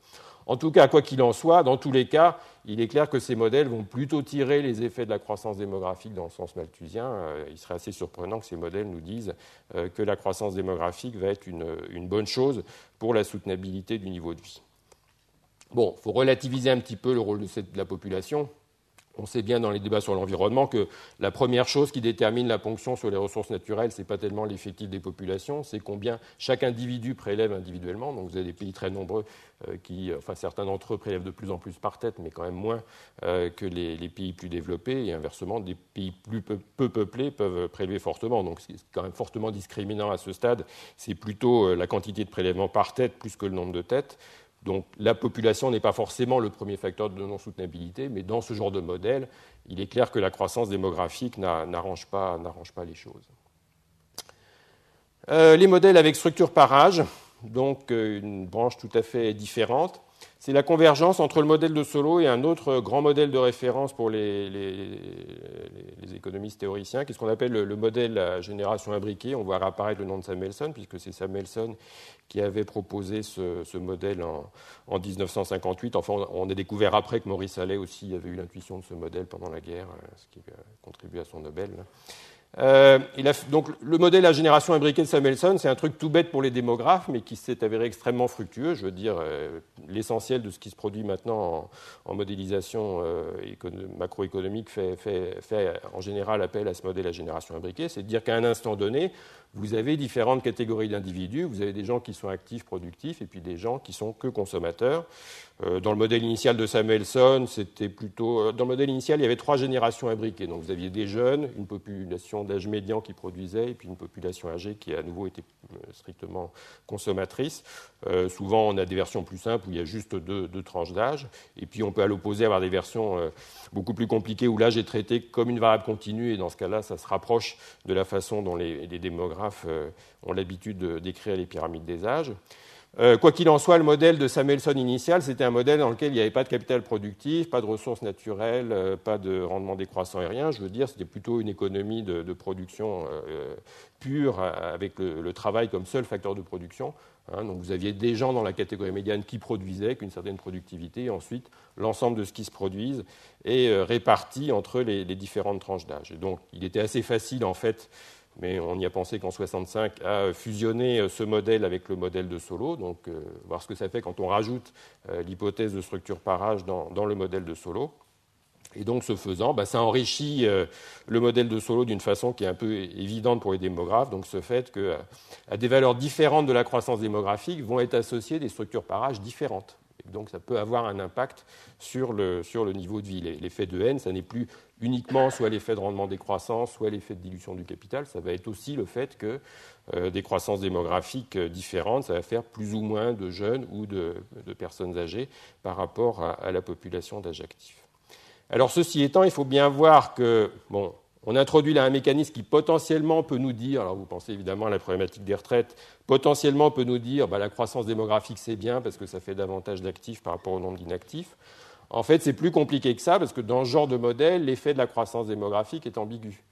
En tout cas, quoi qu'il en soit, dans tous les cas, il est clair que ces modèles vont plutôt tirer les effets de la croissance démographique dans le sens malthusien. Il serait assez surprenant que ces modèles nous disent que la croissance démographique va être une bonne chose pour la soutenabilité du niveau de vie. Bon, il faut relativiser un petit peu le rôle de la population. On sait bien dans les débats sur l'environnement que la première chose qui détermine la ponction sur les ressources naturelles, ce n'est pas tellement l'effectif des populations, c'est combien chaque individu prélève individuellement. Donc vous avez des pays très nombreux certains d'entre eux prélèvent de plus en plus par tête, mais quand même moins que les pays plus développés. Et inversement, des pays plus peu peuplés peuvent prélever fortement. Donc c'est quand même fortement discriminant à ce stade. C'est plutôt la quantité de prélèvement par tête plus que le nombre de têtes. Donc la population n'est pas forcément le premier facteur de non-soutenabilité, mais dans ce genre de modèle, il est clair que la croissance démographique n'arrange pas les choses. Les modèles avec structure par âge, donc une branche tout à fait différente, c'est la convergence entre le modèle de Solow et un autre grand modèle de référence pour les économistes théoriciens, qui est ce qu'on appelle le modèle à génération imbriquée. On voit apparaître le nom de Samuelson, puisque c'est Samuelson qui avait proposé ce modèle en 1958. Enfin, on a découvert après que Maurice Allais aussi avait eu l'intuition de ce modèle pendant la guerre, ce qui a contribué à son Nobel. Donc, le modèle à génération imbriquée de Samuelson, c'est un truc tout bête pour les démographes, mais qui s'est avéré extrêmement fructueux. Je veux dire, l'essentiel de ce qui se produit maintenant en modélisation macroéconomique fait en général appel à ce modèle à génération imbriquée. C'est de dire qu'à un instant donné, vous avez différentes catégories d'individus. Vous avez des gens qui sont actifs, productifs, et puis des gens qui sont que consommateurs. Dans le modèle initial de Samuelson, c'était plutôt... Dans le modèle initial, il y avait 3 générations imbriquées. Donc vous aviez des jeunes, une population d'âge médian qui produisait, et puis une population âgée qui, à nouveau, était strictement consommatrice. Souvent, on a des versions plus simples où il y a juste deux tranches d'âge. Et puis, on peut à l'opposé avoir des versions beaucoup plus compliquées où l'âge est traité comme une variable continue. Et dans ce cas-là, ça se rapproche de la façon dont les démographes ont l'habitude de décrire les pyramides des âges. Quoi qu'il en soit, le modèle de Samuelson initial, c'était un modèle dans lequel il n'y avait pas de capital productif, pas de ressources naturelles, pas de rendement décroissant et rien. Je veux dire, c'était plutôt une économie de production pure, avec le travail comme seul facteur de production. Donc vous aviez des gens dans la catégorie médiane qui produisaient, avec une certaine productivité, et ensuite l'ensemble de ce qui se produise est réparti entre les différentes tranches d'âge. Et donc il était assez facile, en fait, mais on y a pensé qu'en 1965, à fusionner ce modèle avec le modèle de Solow, donc voir ce que ça fait quand on rajoute l'hypothèse de structure par âge dans le modèle de Solow. Et donc, ce faisant, ça enrichit le modèle de Solow d'une façon qui est un peu évidente pour les démographes. Donc, ce fait qu'à des valeurs différentes de la croissance démographique vont être associées des structures par âge différentes. Et donc, ça peut avoir un impact sur le niveau de vie. L'effet de N, ça n'est plus uniquement soit l'effet de rendement décroissant, soit l'effet de dilution du capital. Ça va être aussi le fait que des croissances démographiques différentes, ça va faire plus ou moins de jeunes ou de personnes âgées par rapport à la population d'âge actif. Alors, ceci étant, il faut bien voir que, on introduit là un mécanisme qui potentiellement peut nous dire, alors vous pensez évidemment à la problématique des retraites, potentiellement peut nous dire la croissance démographique c'est bien parce que ça fait davantage d'actifs par rapport au nombre d'inactifs. En fait, c'est plus compliqué que ça parce que dans ce genre de modèle, l'effet de la croissance démographique est ambigu.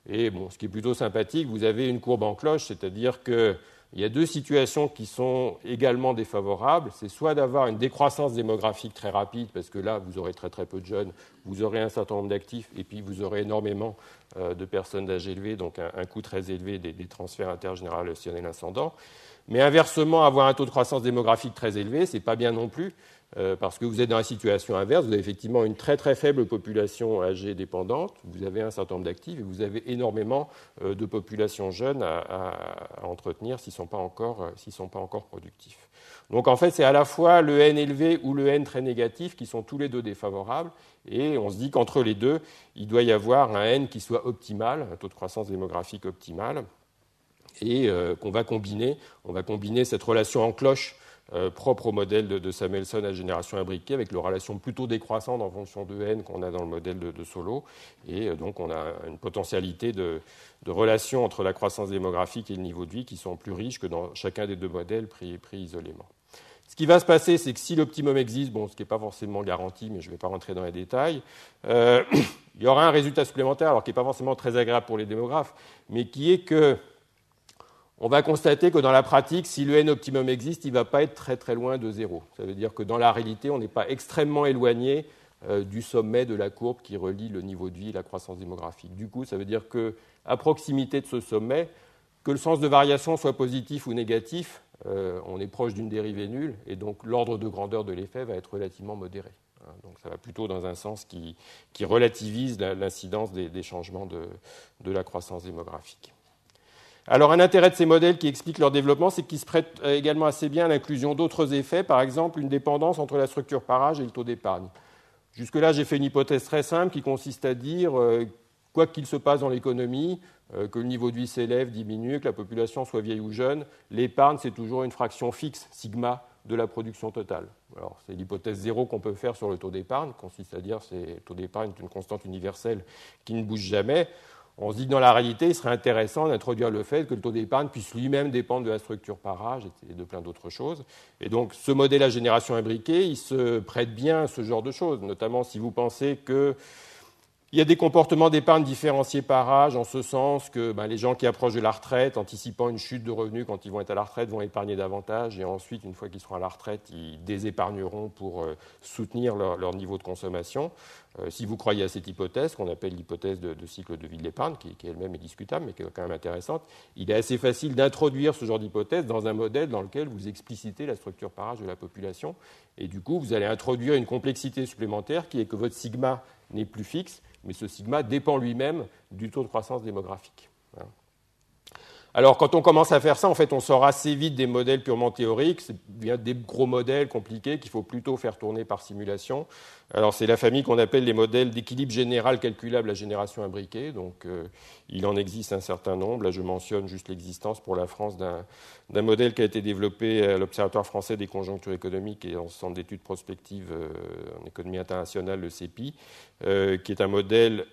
Et ce qui est plutôt sympathique, vous avez une courbe en cloche, c'est-à-dire qu'il y a deux situations qui sont également défavorables. C'est soit d'avoir une décroissance démographique très rapide, parce que là, vous aurez très très peu de jeunes, vous aurez un certain nombre d'actifs, et puis vous aurez énormément de personnes d'âge élevé, donc un coût très élevé des transferts intergénérationnels ascendants. Mais inversement, avoir un taux de croissance démographique très élevé, ce n'est pas bien non plus, parce que vous êtes dans la situation inverse, vous avez effectivement une très très faible population âgée dépendante, vous avez un certain nombre d'actifs et vous avez énormément de populations jeunes à entretenir s'ils ne sont pas encore productifs. Donc en fait, c'est à la fois le N élevé ou le N très négatif qui sont tous les deux défavorables, et on se dit qu'entre les deux, il doit y avoir un N qui soit optimal, un taux de croissance démographique optimal, et qu'on va combiner. On va combiner cette relation en cloche propre au modèle de Samuelson à génération imbriquée, avec la relation plutôt décroissante en fonction de N qu'on a dans le modèle de Solow. Et donc on a une potentialité de relations entre la croissance démographique et le niveau de vie qui sont plus riches que dans chacun des deux modèles pris isolément. Ce qui va se passer, c'est que si l'optimum existe, bon, ce qui n'est pas forcément garanti, mais je ne vais pas rentrer dans les détails, il y aura un résultat supplémentaire, alors qui n'est pas forcément très agréable pour les démographes, mais qui est que on va constater que dans la pratique, si le n optimum existe, il ne va pas être très très loin de 0. Ça veut dire que dans la réalité, on n'est pas extrêmement éloigné du sommet de la courbe qui relie le niveau de vie et la croissance démographique. Du coup, ça veut dire qu'à proximité de ce sommet, que le sens de variation soit positif ou négatif, on est proche d'une dérivée nulle, et donc l'ordre de grandeur de l'effet va être relativement modéré. Donc ça va plutôt dans un sens qui relativise l'incidence des changements de la croissance démographique. Alors, un intérêt de ces modèles qui expliquent leur développement, c'est qu'ils se prêtent également assez bien à l'inclusion d'autres effets, par exemple une dépendance entre la structure par âge et le taux d'épargne. Jusque-là, j'ai fait une hypothèse très simple qui consiste à dire, quoi qu'il se passe dans l'économie, que le niveau de vie s'élève, diminue, que la population soit vieille ou jeune, l'épargne, c'est toujours une fraction fixe, sigma, de la production totale. Alors, c'est l'hypothèse zéro qu'on peut faire sur le taux d'épargne, qui consiste à dire que le taux d'épargne est une constante universelle qui ne bouge jamais. On se dit que dans la réalité, il serait intéressant d'introduire le fait que le taux d'épargne puisse lui-même dépendre de la structure par âge et de plein d'autres choses. Et donc, ce modèle à génération imbriquée, il se prête bien à ce genre de choses, notamment si vous pensez que il y a des comportements d'épargne différenciés par âge, en ce sens que les gens qui approchent de la retraite, anticipant une chute de revenus quand ils vont être à la retraite, vont épargner davantage, et ensuite, une fois qu'ils seront à la retraite, ils désépargneront pour soutenir leur niveau de consommation. Si vous croyez à cette hypothèse, qu'on appelle l'hypothèse de cycle de vie de l'épargne, qui elle-même est discutable, mais qui est quand même intéressante, il est assez facile d'introduire ce genre d'hypothèse dans un modèle dans lequel vous explicitez la structure par âge de la population, et du coup, vous allez introduire une complexité supplémentaire qui est que votre sigma n'est plus fixe, mais ce sigma dépend lui-même du taux de croissance démographique. Alors, quand on commence à faire ça, en fait, on sort assez vite des modèles purement théoriques. C'est bien des gros modèles compliqués qu'il faut plutôt faire tourner par simulation. Alors, c'est la famille qu'on appelle les modèles d'équilibre général calculable à génération imbriquée. Donc, il en existe un certain nombre. Là, je mentionne juste l'existence pour la France d'un modèle qui a été développé à l'Observatoire français des conjonctures économiques et en centre d'études prospectives en économie internationale, le CEPI, qui est un modèle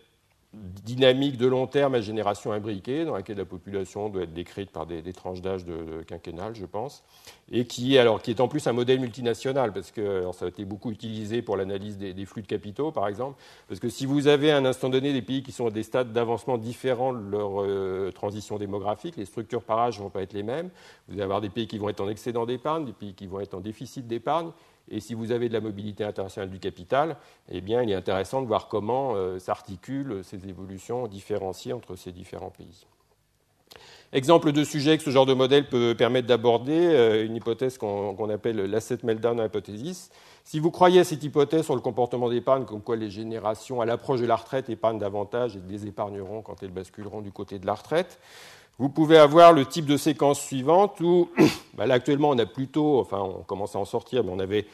dynamique de long terme à génération imbriquée, dans laquelle la population doit être décrite par des tranches d'âge de quinquennales, je pense, et qui est en plus un modèle multinational, parce que ça a été beaucoup utilisé pour l'analyse des flux de capitaux, par exemple, parce que si vous avez à un instant donné des pays qui sont à des stades d'avancement différents de leur transition démographique, les structures par âge ne vont pas être les mêmes. Vous allez avoir des pays qui vont être en excédent d'épargne, des pays qui vont être en déficit d'épargne. Et si vous avez de la mobilité internationale du capital, eh bien, il est intéressant de voir comment s'articulent ces évolutions différenciées entre ces différents pays. Exemple de sujet que ce genre de modèle peut permettre d'aborder, une hypothèse qu'on appelle l'asset meltdown hypothesis. Si vous croyez à cette hypothèse sur le comportement d'épargne, comme quoi les générations à l'approche de la retraite épargnent davantage et désépargneront quand elles basculeront du côté de la retraite, vous pouvez avoir le type de séquence suivante où, là actuellement on a plutôt, enfin on commence à en sortir, mais on avait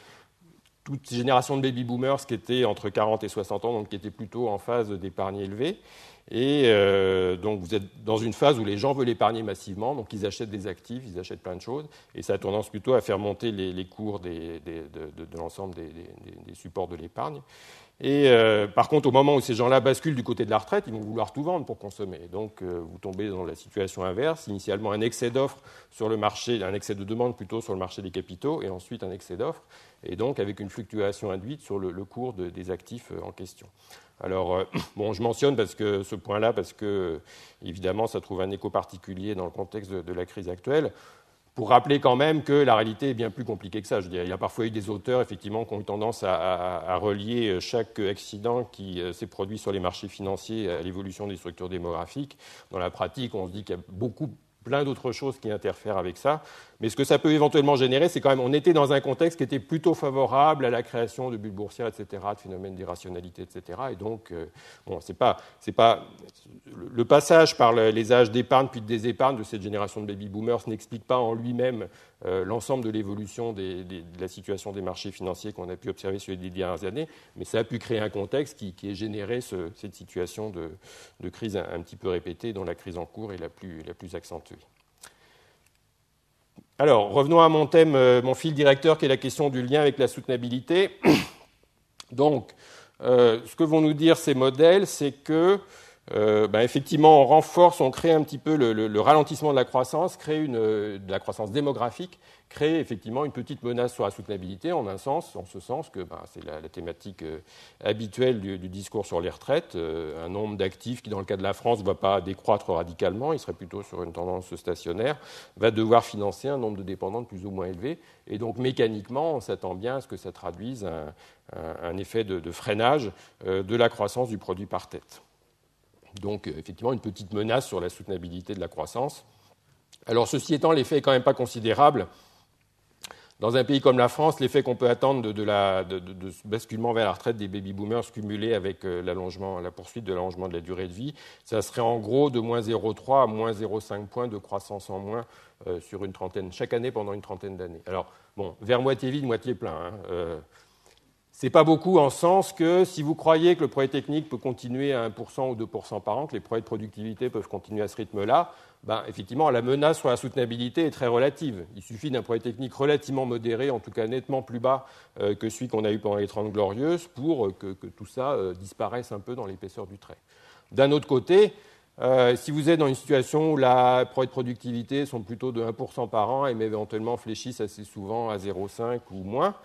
toute génération de baby-boomers qui étaient entre 40 et 60 ans, donc qui étaient plutôt en phase d'épargne élevée. Et donc vous êtes dans une phase où les gens veulent épargner massivement, donc ils achètent des actifs, ils achètent plein de choses, et ça a tendance plutôt à faire monter les cours de l'ensemble des supports de l'épargne. Et par contre, au moment où ces gens-là basculent du côté de la retraite, ils vont vouloir tout vendre pour consommer. Donc, vous tombez dans la situation inverse. Initialement, un excès d'offres sur le marché, un excès de demande plutôt sur le marché des capitaux, et ensuite un excès d'offres, et donc avec une fluctuation induite sur le cours des actifs en question. Alors, je mentionne ce point-là parce que, évidemment, ça trouve un écho particulier dans le contexte de la crise actuelle. Pour rappeler quand même que la réalité est bien plus compliquée que ça. Je dirais, il y a parfois eu des auteurs, effectivement, qui ont eu tendance à relier chaque accident qui s'est produit sur les marchés financiers à l'évolution des structures démographiques. Dans la pratique, on se dit qu'il y a plein d'autres choses qui interfèrent avec ça. Mais ce que ça peut éventuellement générer, c'est quand même, on était dans un contexte qui était plutôt favorable à la création de bulles boursières, etc., de phénomènes d'irrationalité, etc. Et donc, c'est pas le passage par les âges d'épargne puis de désépargne de cette génération de baby-boomers n'explique pas en lui-même l'ensemble de l'évolution de la situation des marchés financiers qu'on a pu observer sur les 10 dernières années, mais ça a pu créer un contexte qui ait généré cette situation de crise un petit peu répétée, dont la crise en cours est la plus accentuée. Alors, revenons à mon thème, mon fil directeur, qui est la question du lien avec la soutenabilité. Donc, ce que vont nous dire ces modèles, c'est que Effectivement, on renforce, on crée un petit peu le ralentissement de la croissance, de la croissance démographique, crée effectivement une petite menace sur la soutenabilité, en ce sens que c'est la thématique habituelle du discours sur les retraites. Un nombre d'actifs qui, dans le cas de la France, ne va pas décroître radicalement, il serait plutôt sur une tendance stationnaire, va devoir financer un nombre de dépendants de plus ou moins élevé. Et donc, mécaniquement, on s'attend bien à ce que ça traduise un effet de freinage de la croissance du produit par tête. Donc, effectivement, une petite menace sur la soutenabilité de la croissance. Alors, ceci étant, l'effet n'est quand même pas considérable. Dans un pays comme la France, l'effet qu'on peut attendre de ce basculement vers la retraite des baby-boomers cumulé avec la poursuite de l'allongement de la durée de vie, ça serait en gros de moins 0,3 à moins 0,5 points de croissance en moins sur chaque année pendant une trentaine d'années. Alors, vers moitié vide, moitié plein. Ce n'est pas beaucoup en sens que si vous croyez que le progrès technique peut continuer à 1% ou 2% par an, que les progrès de productivité peuvent continuer à ce rythme-là, effectivement, la menace sur la soutenabilité est très relative. Il suffit d'un progrès technique relativement modéré, en tout cas nettement plus bas que celui qu'on a eu pendant les 30 Glorieuses, pour que tout ça disparaisse un peu dans l'épaisseur du trait. D'un autre côté, si vous êtes dans une situation où les progrès de productivité sont plutôt de 1% par an et éventuellement fléchissent assez souvent à 0,5 ou moins,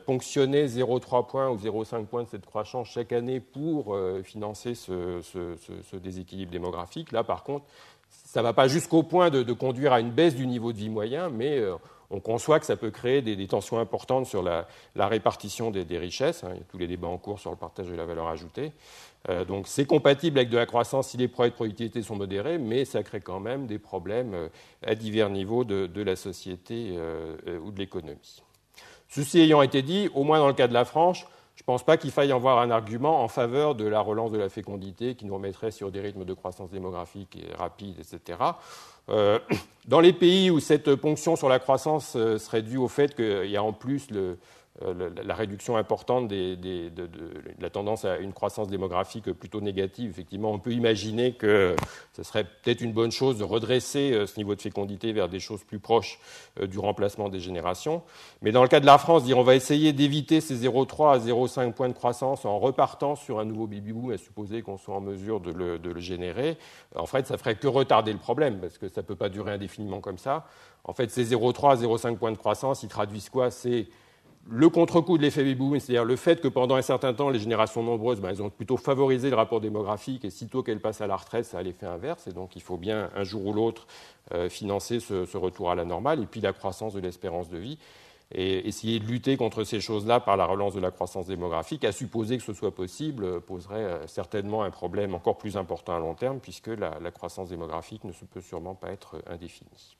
ponctionner 0,3 points ou 0,5 points de cette croissance chaque année pour financer ce déséquilibre démographique, là par contre, ça ne va pas jusqu'au point de conduire à une baisse du niveau de vie moyen, mais on conçoit que ça peut créer des tensions importantes sur la répartition des richesses. Il y a tous les débats en cours sur le partage de la valeur ajoutée. Donc c'est compatible avec de la croissance si les progrès de productivité sont modérés, mais ça crée quand même des problèmes à divers niveaux de la société ou de l'économie. Ceci ayant été dit, au moins dans le cas de la France, je ne pense pas qu'il faille en voir un argument en faveur de la relance de la fécondité qui nous remettrait sur des rythmes de croissance démographique rapides, etc. Dans les pays où cette ponction sur la croissance serait due au fait qu'il y a en plus la réduction importante de la tendance à une croissance démographique plutôt négative, effectivement, on peut imaginer que ce serait peut-être une bonne chose de redresser ce niveau de fécondité vers des choses plus proches du remplacement des générations. Mais dans le cas de la France, on va essayer d'éviter ces 0,3 à 0,5 points de croissance en repartant sur un nouveau baby-boom, à supposer qu'on soit en mesure de le générer. En fait, ça ne ferait que retarder le problème, parce que ça ne peut pas durer indéfiniment comme ça. En fait, ces 0,3 à 0,5 points de croissance, ils traduisent quoi ? C'est le contre-coup de l'effet baby-boom, c'est-à-dire le fait que pendant un certain temps, les générations nombreuses, elles ont plutôt favorisé le rapport démographique, et sitôt qu'elles passent à la retraite, ça a l'effet inverse, et donc il faut bien, un jour ou l'autre, financer ce retour à la normale, et puis la croissance de l'espérance de vie, et essayer de lutter contre ces choses-là par la relance de la croissance démographique, à supposer que ce soit possible, poserait certainement un problème encore plus important à long terme, puisque la croissance démographique ne peut sûrement pas être indéfinie.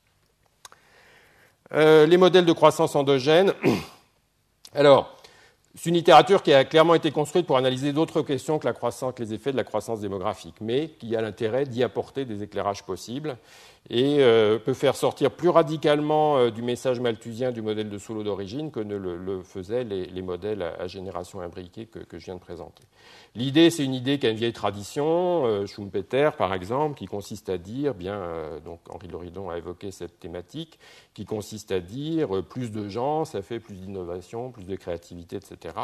Les modèles de croissance endogène. Alors, c'est une littérature qui a clairement été construite pour analyser d'autres questions que les effets de la croissance démographique, mais qui a l'intérêt d'y apporter des éclairages possibles et peut faire sortir plus radicalement du message malthusien du modèle de Solow d'origine que ne le faisaient les modèles à génération imbriquée que je viens de présenter. L'idée, c'est une idée qui a une vieille tradition, Schumpeter par exemple, qui consiste à dire, donc Henri Loridon a évoqué cette thématique, qui consiste à dire plus de gens, ça fait plus d'innovation, plus de créativité, etc.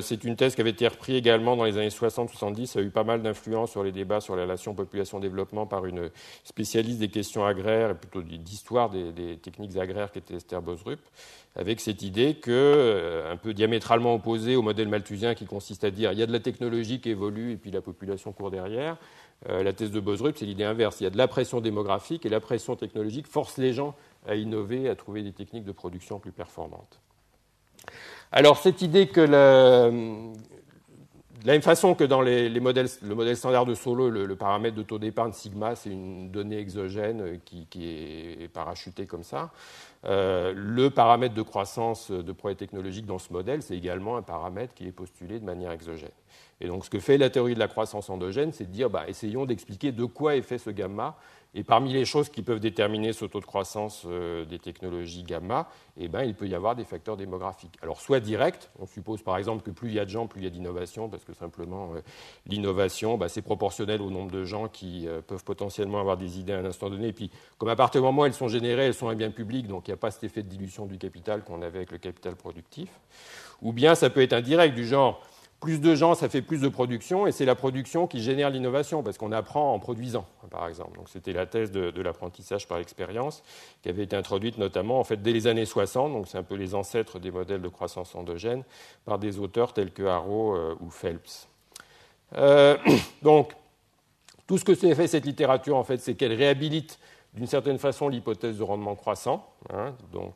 C'est une thèse qui avait été reprise également dans les années 60-70. Ça a eu pas mal d'influence sur les débats sur les relations population-développement par une spécialiste des questions agraires, et plutôt d'histoire des techniques agraires qui était Esther Boserup, avec cette idée que, un peu diamétralement opposée au modèle malthusien qui consiste à dire il y a de la technologie qui évolue et puis la population court derrière, la thèse de Boserup, c'est l'idée inverse. Il y a de la pression démographique et la pression technologique force les gens à innover, à trouver des techniques de production plus performantes. Alors, cette idée que de la même façon que dans le modèle standard de Solow, le paramètre de taux d'épargne sigma, c'est une donnée exogène qui est parachutée comme ça. Le paramètre de croissance de progrès technologique dans ce modèle, c'est également un paramètre qui est postulé de manière exogène. Et donc, ce que fait la théorie de la croissance endogène, c'est de dire, essayons d'expliquer de quoi est fait ce gamma. Et parmi les choses qui peuvent déterminer ce taux de croissance des technologies gamma, il peut y avoir des facteurs démographiques. Alors, soit direct, on suppose par exemple que plus il y a de gens, plus il y a d'innovation, parce que simplement l'innovation, c'est proportionnel au nombre de gens qui peuvent potentiellement avoir des idées à un instant donné. Et puis, comme à partir du moment où elles sont générées, elles sont un bien public, donc il n'y a pas cet effet de dilution du capital qu'on avait avec le capital productif. Ou bien ça peut être indirect, du genre, Plus de gens, ça fait plus de production, et c'est la production qui génère l'innovation, parce qu'on apprend en produisant, par exemple. Donc, c'était la thèse de l'apprentissage par l'expérience, qui avait été introduite notamment en fait, dès les années 60, donc c'est un peu les ancêtres des modèles de croissance endogène, par des auteurs tels que Harrow ou Phelps. Donc, tout ce que fait cette littérature, en fait, c'est qu'elle réhabilite d'une certaine façon l'hypothèse de rendement croissant. Donc,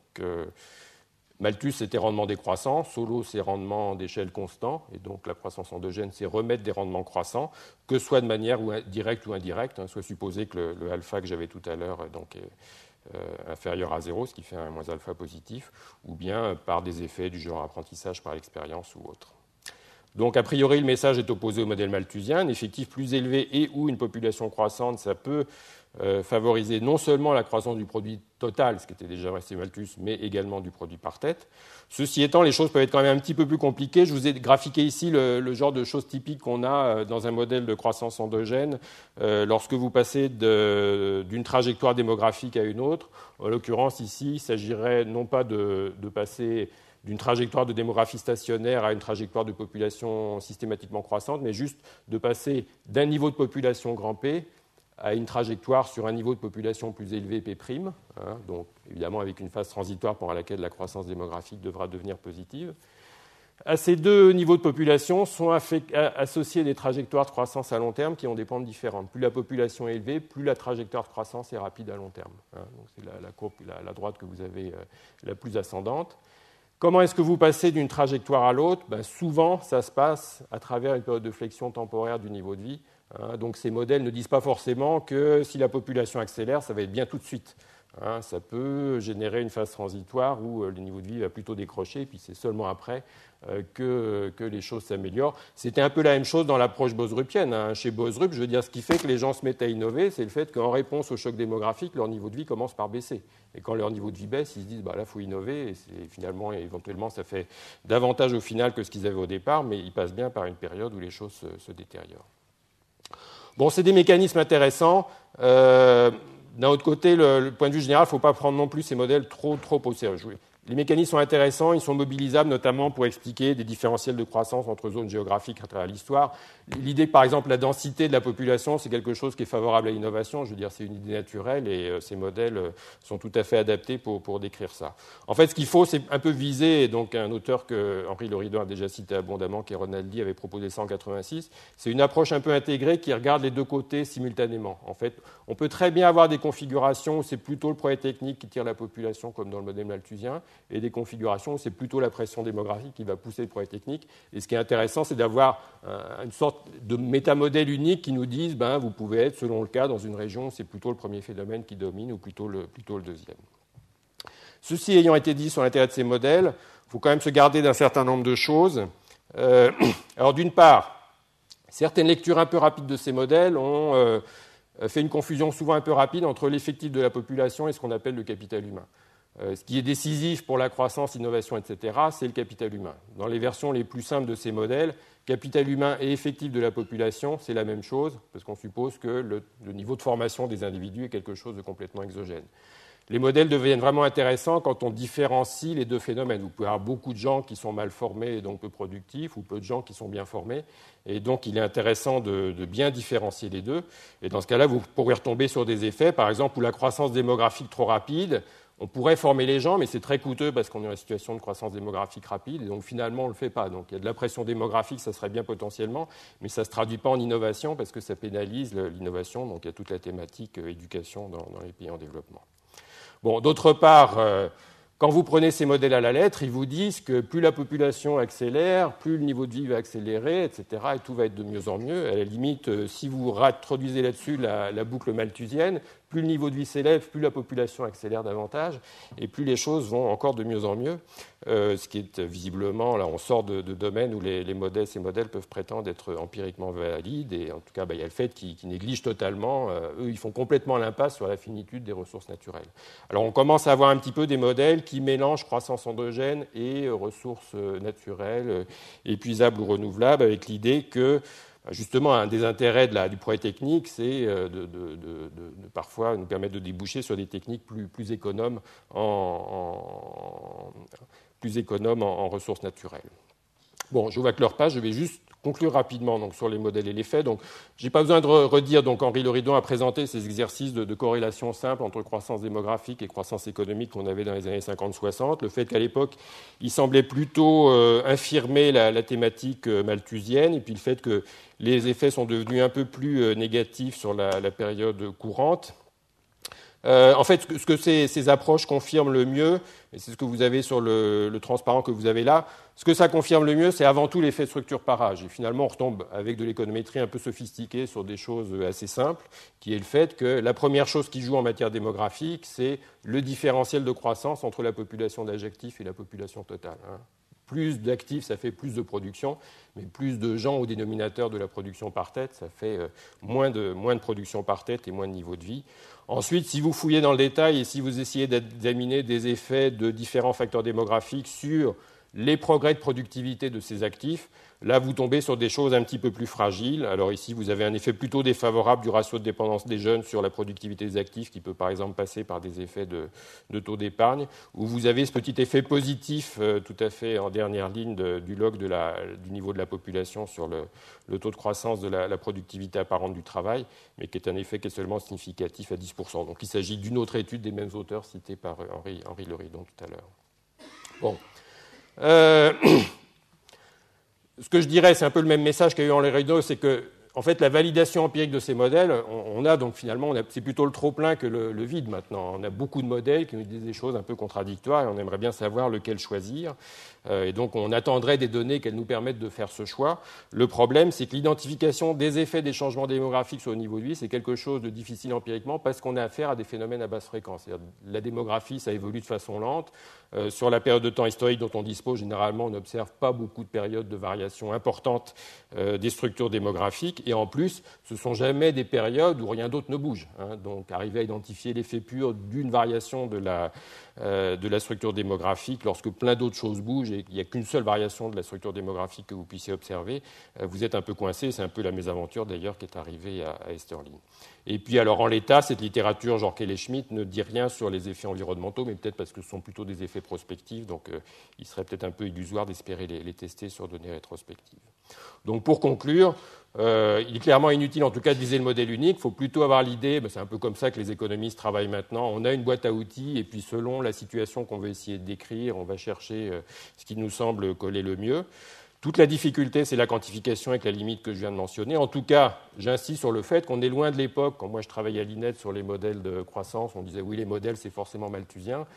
Malthus, c'était rendement décroissant, Solow, c'est rendement d'échelle constant, et donc la croissance endogène, c'est remettre des rendements croissants, que ce soit de manière directe ou indirecte, soit supposer que le alpha que j'avais tout à l'heure est inférieur à 0, ce qui fait un moins alpha positif, ou bien par des effets du genre apprentissage par l'expérience ou autre. Donc, a priori, le message est opposé au modèle malthusien. Un effectif plus élevé et ou une population croissante, ça peut favoriser non seulement la croissance du produit total, ce qui était déjà vrai chez Malthus, mais également du produit par tête. Ceci étant, les choses peuvent être quand même un petit peu plus compliquées. Je vous ai graphiqué ici le genre de choses typiques qu'on a dans un modèle de croissance endogène lorsque vous passez d'une trajectoire démographique à une autre. En l'occurrence, ici, il s'agirait non pas de passer d'une trajectoire de démographie stationnaire à une trajectoire de population systématiquement croissante, mais juste de passer d'un niveau de population grand P à une trajectoire sur un niveau de population plus élevé P', donc évidemment avec une phase transitoire pendant laquelle la croissance démographique devra devenir positive. À ces deux niveaux de population sont associés des trajectoires de croissance à long terme qui ont des pentes différentes. Plus la population est élevée, plus la trajectoire de croissance est rapide à long terme. Donc c'est la courbe, la droite que vous avez la plus ascendante. Comment est-ce que vous passez d'une trajectoire à l'autre ? Souvent, ça se passe à travers une période de flexion temporaire du niveau de vie. Donc ces modèles ne disent pas forcément que si la population accélère, ça va être bien tout de suite. Ça peut générer une phase transitoire où le niveau de vie va plutôt décrocher, et puis c'est seulement après que les choses s'améliorent. C'était un peu la même chose dans l'approche bosrupienne. Chez Bosrup, je veux dire, ce qui fait que les gens se mettent à innover, c'est le fait qu'en réponse au choc démographique, leur niveau de vie commence par baisser. Et quand leur niveau de vie baisse, ils se disent là, il faut innover, et finalement, éventuellement, ça fait davantage au final que ce qu'ils avaient au départ, mais ils passent bien par une période où les choses se détériorent. Bon, c'est des mécanismes intéressants. D'un autre côté, le point de vue général, il ne faut pas prendre non plus ces modèles trop au sérieux. Les mécanismes sont intéressants, ils sont mobilisables notamment pour expliquer des différentiels de croissance entre zones géographiques à travers l'histoire. L'idée que, par exemple, la densité de la population, c'est quelque chose qui est favorable à l'innovation, je veux dire, c'est une idée naturelle et ces modèles sont tout à fait adaptés pour décrire ça. En fait, ce qu'il faut, c'est un peu viser, et donc un auteur que Henri Loridon a déjà cité abondamment, qui est Ronaldi, avait proposé ça en 1986, c'est une approche un peu intégrée qui regarde les deux côtés simultanément. En fait, on peut très bien avoir des configurations où c'est plutôt le progrès technique qui tire la population, comme dans le modèle malthusien, et des configurations où c'est plutôt la pression démographique qui va pousser le progrès technique. Et ce qui est intéressant, c'est d'avoir une sorte de métamodèle unique qui nous dise vous pouvez être, selon le cas, dans une région où c'est plutôt le premier phénomène qui domine ou plutôt le deuxième. Ceci ayant été dit sur l'intérêt de ces modèles, il faut quand même se garder d'un certain nombre de choses. Alors d'une part, certaines lectures un peu rapides de ces modèles ont fait une confusion souvent un peu rapide entre l'effectif de la population et ce qu'on appelle le capital humain. Ce qui est décisif pour la croissance, l'innovation, etc., c'est le capital humain. Dans les versions les plus simples de ces modèles, capital humain et effectif de la population, c'est la même chose, parce qu'on suppose que le niveau de formation des individus est quelque chose de complètement exogène. Les modèles deviennent vraiment intéressants quand on différencie les deux phénomènes. Vous pouvez avoir beaucoup de gens qui sont mal formés et donc peu productifs, ou peu de gens qui sont bien formés. Et donc, il est intéressant de bien différencier les deux. Et dans ce cas-là, vous pourrez retomber sur des effets, par exemple, où la croissance démographique trop rapide, on pourrait former les gens, mais c'est très coûteux parce qu'on est dans une situation de croissance démographique rapide, et donc finalement, on ne le fait pas. Donc il y a de la pression démographique, ça serait bien potentiellement, mais ça ne se traduit pas en innovation parce que ça pénalise l'innovation. Donc il y a toute la thématique éducation dans les pays en développement. Bon, d'autre part, quand vous prenez ces modèles à la lettre, ils vous disent que plus la population accélère, plus le niveau de vie va accélérer, etc., et tout va être de mieux en mieux. À la limite, si vous introduisez là-dessus la boucle malthusienne, plus le niveau de vie s'élève, plus la population accélère davantage, et plus les choses vont encore de mieux en mieux. Ce qui est visiblement, là on sort de domaines où ces modèles peuvent prétendre être empiriquement valides, et en tout cas il y a le fait qu'ils négligent totalement, eux ils font complètement l'impasse sur la finitude des ressources naturelles. Alors on commence à avoir un petit peu des modèles qui mélangent croissance endogène et ressources naturelles épuisables ou renouvelables, avec l'idée que justement, un des intérêts du progrès technique, c'est de parfois nous permettre de déboucher sur des techniques plus économes en ressources naturelles. Bon, je vois que l'heure passe, je vais juste conclure rapidement donc, sur les modèles et les faits. Donc, je n'ai pas besoin de redire, donc Henri Leridon a présenté ces exercices de corrélation simple entre croissance démographique et croissance économique qu'on avait dans les années 50-60. Le fait qu'à l'époque, il semblait plutôt infirmer la thématique malthusienne, et puis le fait que les effets sont devenus un peu plus négatifs sur la période courante. En fait, ce que ces approches confirment le mieux, et c'est ce que vous avez sur le transparent que vous avez là, ce que ça confirme le mieux, c'est avant tout l'effet de structure par âge. Et finalement, on retombe avec de l'économétrie un peu sophistiquée sur des choses assez simples, qui est le fait que la première chose qui joue en matière démographique, c'est le différentiel de croissance entre la population d'âge actif et la population totale. Plus d'actifs, ça fait plus de production, mais plus de gens au dénominateur de la production par tête, ça fait moins de production par tête et moins de niveau de vie. Ensuite, si vous fouillez dans le détail et si vous essayez d'examiner des effets de différents facteurs démographiques sur les progrès de productivité de ces actifs, là, vous tombez sur des choses un petit peu plus fragiles. Alors ici, vous avez un effet plutôt défavorable du ratio de dépendance des jeunes sur la productivité des actifs, qui peut par exemple passer par des effets de taux d'épargne, où vous avez ce petit effet positif tout à fait en dernière ligne du log du niveau de la population sur le taux de croissance de la productivité apparente du travail, mais qui est un effet qui est seulement significatif à 10%. Donc il s'agit d'une autre étude des mêmes auteurs cités par Henri Leridon tout à l'heure. Bon. Ce que je dirais, c'est un peu le même message qu'a eu Henri Leridon, c'est que en fait, la validation empirique de ces modèles, on a donc finalement, c'est plutôt le trop-plein que le vide maintenant. On a beaucoup de modèles qui nous disent des choses un peu contradictoires et on aimerait bien savoir lequel choisir. Et donc, on attendrait des données qu'elles nous permettent de faire ce choix. Le problème, c'est que l'identification des effets des changements démographiques sur le niveau de vie, c'est quelque chose de difficile empiriquement parce qu'on a affaire à des phénomènes à basse fréquence. C'est-à-dire, la démographie, ça évolue de façon lente. Sur la période de temps historique dont on dispose, généralement, on n'observe pas beaucoup de périodes de variation importantes des structures démographiques. Et en plus, ce ne sont jamais des périodes où rien d'autre ne bouge. Donc, arriver à identifier l'effet pur d'une variation de la structure démographique lorsque plein d'autres choses bougent et qu'il n'y a qu'une seule variation de la structure démographique que vous puissiez observer, vous êtes un peu coincé. C'est un peu la mésaventure, d'ailleurs, qui est arrivée à Esterlin. Et puis, alors, en l'état, cette littérature, genre Kelly-Schmidt, ne dit rien sur les effets environnementaux, mais peut-être parce que ce sont plutôt des effets prospectifs, donc il serait peut-être un peu illusoire d'espérer les tester sur données rétrospectives. Donc, pour conclure, il est clairement inutile, en tout cas, de viser le modèle unique. Il faut plutôt avoir l'idée, c'est un peu comme ça que les économistes travaillent maintenant, on a une boîte à outils, et puis selon la situation qu'on veut essayer de décrire, on va chercher ce qui nous semble coller le mieux. Toute la difficulté, c'est la quantification avec la limite que je viens de mentionner. En tout cas, j'insiste sur le fait qu'on est loin de l'époque. Quand moi, je travaillais à l'INED sur les modèles de croissance, on disait oui, les modèles, c'est forcément malthusien.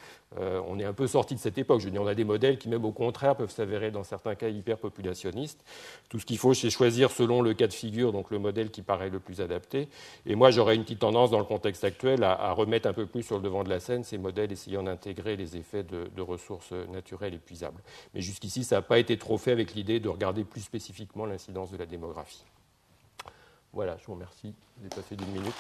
On est un peu sorti de cette époque. Je veux dire, on a des modèles qui, même au contraire, peuvent s'avérer dans certains cas hyperpopulationnistes. Tout ce qu'il faut, c'est choisir selon le cas de figure, donc le modèle qui paraît le plus adapté. Et moi, j'aurais une petite tendance, dans le contexte actuel, à remettre un peu plus sur le devant de la scène ces modèles essayant d'intégrer les effets de ressources naturelles épuisables. Mais jusqu'ici, ça n'a pas été trop fait avec l'idée de regarder plus spécifiquement l'incidence de la démographie. Voilà, je vous remercie. J'ai passé d'une minute.